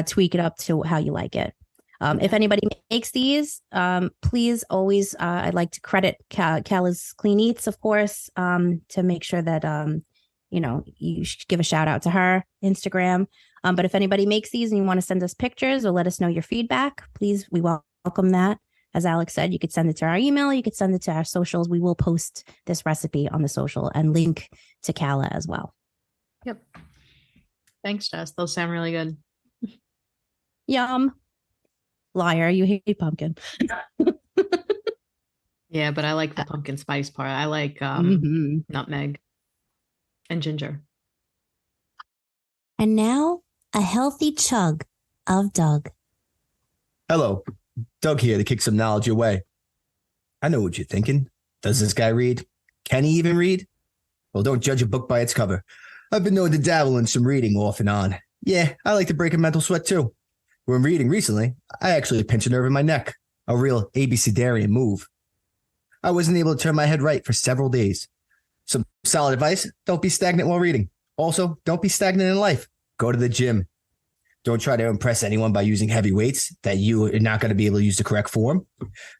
tweak it up to how you like it. If anybody makes these, please always, I'd like to credit Cala's Clean Eats, of course, to make sure that you should give a shout out to her Instagram. But if anybody makes these and you want to send us pictures or let us know your feedback, please, we welcome that. As Alex said, you could send it to our email. You could send it to our socials. We will post this recipe on the social and link to Kala as well. Yep. Thanks, Jess. Those sound really good. Yum. Liar, you hate pumpkin. Yeah, but I like the pumpkin spice part. I like nutmeg and ginger. And now a healthy chug of Doug. Hello, Doug here to kick some knowledge your way. I know what you're thinking. Does this guy read? Can he even read? Well, don't judge a book by its cover. I've been known to dabble in some reading off and on. Yeah, I like to break a mental sweat too. When reading recently, I actually pinched a nerve in my neck. A real ABCdarian move. I wasn't able to turn my head right for several days. Some solid advice: don't be stagnant while reading. Also, don't be stagnant in life. Go to the gym. Don't try to impress anyone by using heavy weights that you are not going to be able to use the correct form.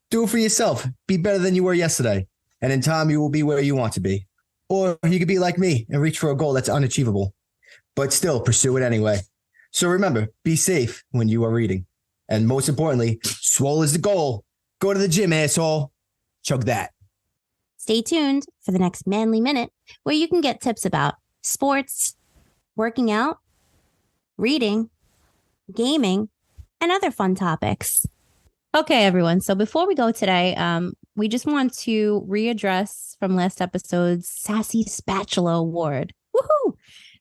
Do it for yourself. Be better than you were yesterday. And in time, you will be where you want to be. Or you could be like me and reach for a goal that's unachievable. But still, pursue it anyway. So remember, be safe when you are reading. And most importantly, swole is the goal. Go to the gym, asshole. Chug that. Stay tuned for the next Manly Minute, where you can get tips about sports, working out, reading, gaming, and other fun topics. Okay, everyone. So before we go today, we just want to readdress from last episode's Sassy Spatula Award. Woohoo!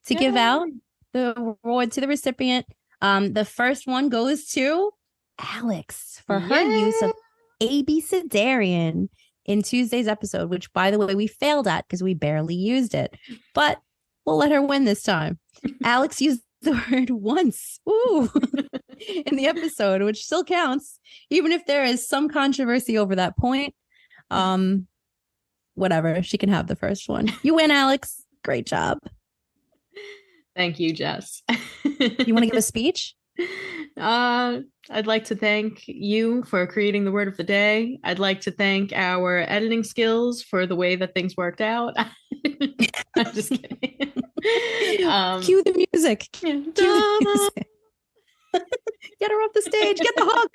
To give out the award to the recipient. The first one goes to Alex for her use of ABCdarian in Tuesday's episode, which, by the way, we failed at because we barely used it. But we'll let her win this time. Alex used the word once in the episode, which still counts, even if there is some controversy over that point. Whatever, she can have the first one. You win, Alex. Great job. Thank you, Jess. You want to give a speech? I'd like to thank you for creating the word of the day. I'd like to thank our editing skills for the way that things worked out. I'm just kidding. Cue the music. Cue the music. Get her off the stage. Get the hug.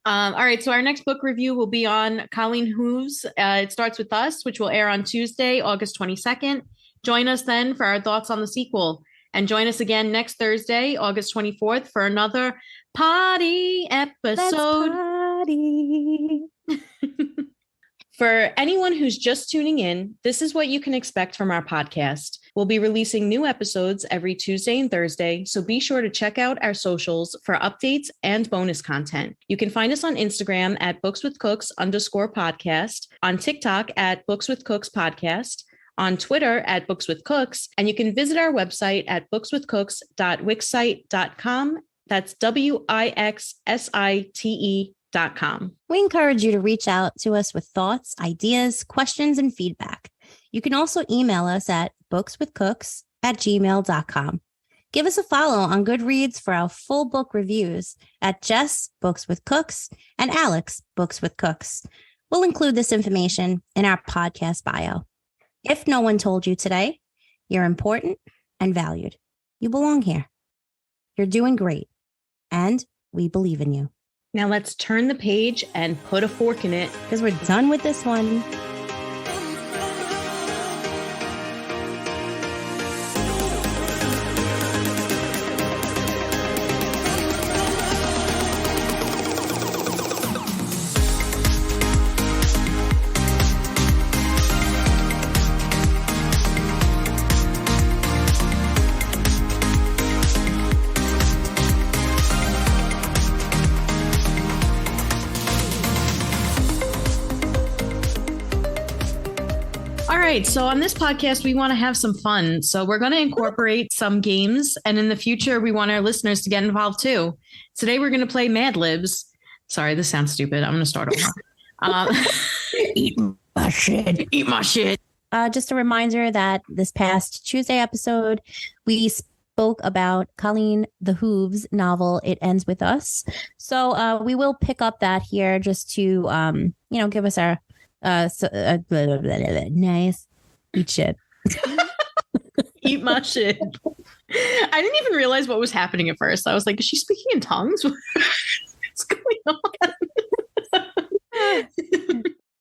All right. So our next book review will be on Colleen Hoover's It Starts With Us, which will air on Tuesday, August 22nd. Join us then for our thoughts on the sequel. And join us again next Thursday, August 24th, for another Poddy episode. Poddy. For anyone who's just tuning in, this is what you can expect from our podcast. We'll be releasing new episodes every Tuesday and Thursday, so be sure to check out our socials for updates and bonus content. You can find us on Instagram at bookswithcooks_podcast, on TikTok at bookswithcookspodcast, on Twitter at bookswithcooks, and you can visit our website at bookswithcooks.wixsite.com. That's WIXSITE.com. We encourage you to reach out to us with thoughts, ideas, questions, and feedback. You can also email us at bookswithcooks@gmail.com. Give us a follow on Goodreads for our full book reviews at Jess Books with Cooks and Alex Books with Cooks. We'll include this information in our podcast bio. If no one told you today, you're important and valued. You belong here. You're doing great. And we believe in you. Now let's turn the page and put a fork in it. Because we're done with this one. So on this podcast, we want to have some fun. So we're going to incorporate some games. And in the future, we want our listeners to get involved too. Today, we're going to play Mad Libs. Sorry, this sounds stupid. I'm going to start over. Eat my shit. Eat my shit. Just a reminder that this past Tuesday episode, we spoke about Colleen the Hoover's novel, It Ends With Us. So we will pick up that here just to, give us our nice Eat shit. Eat my shit. I didn't even realize what was happening at first. I was like, is she speaking in tongues? What's going on?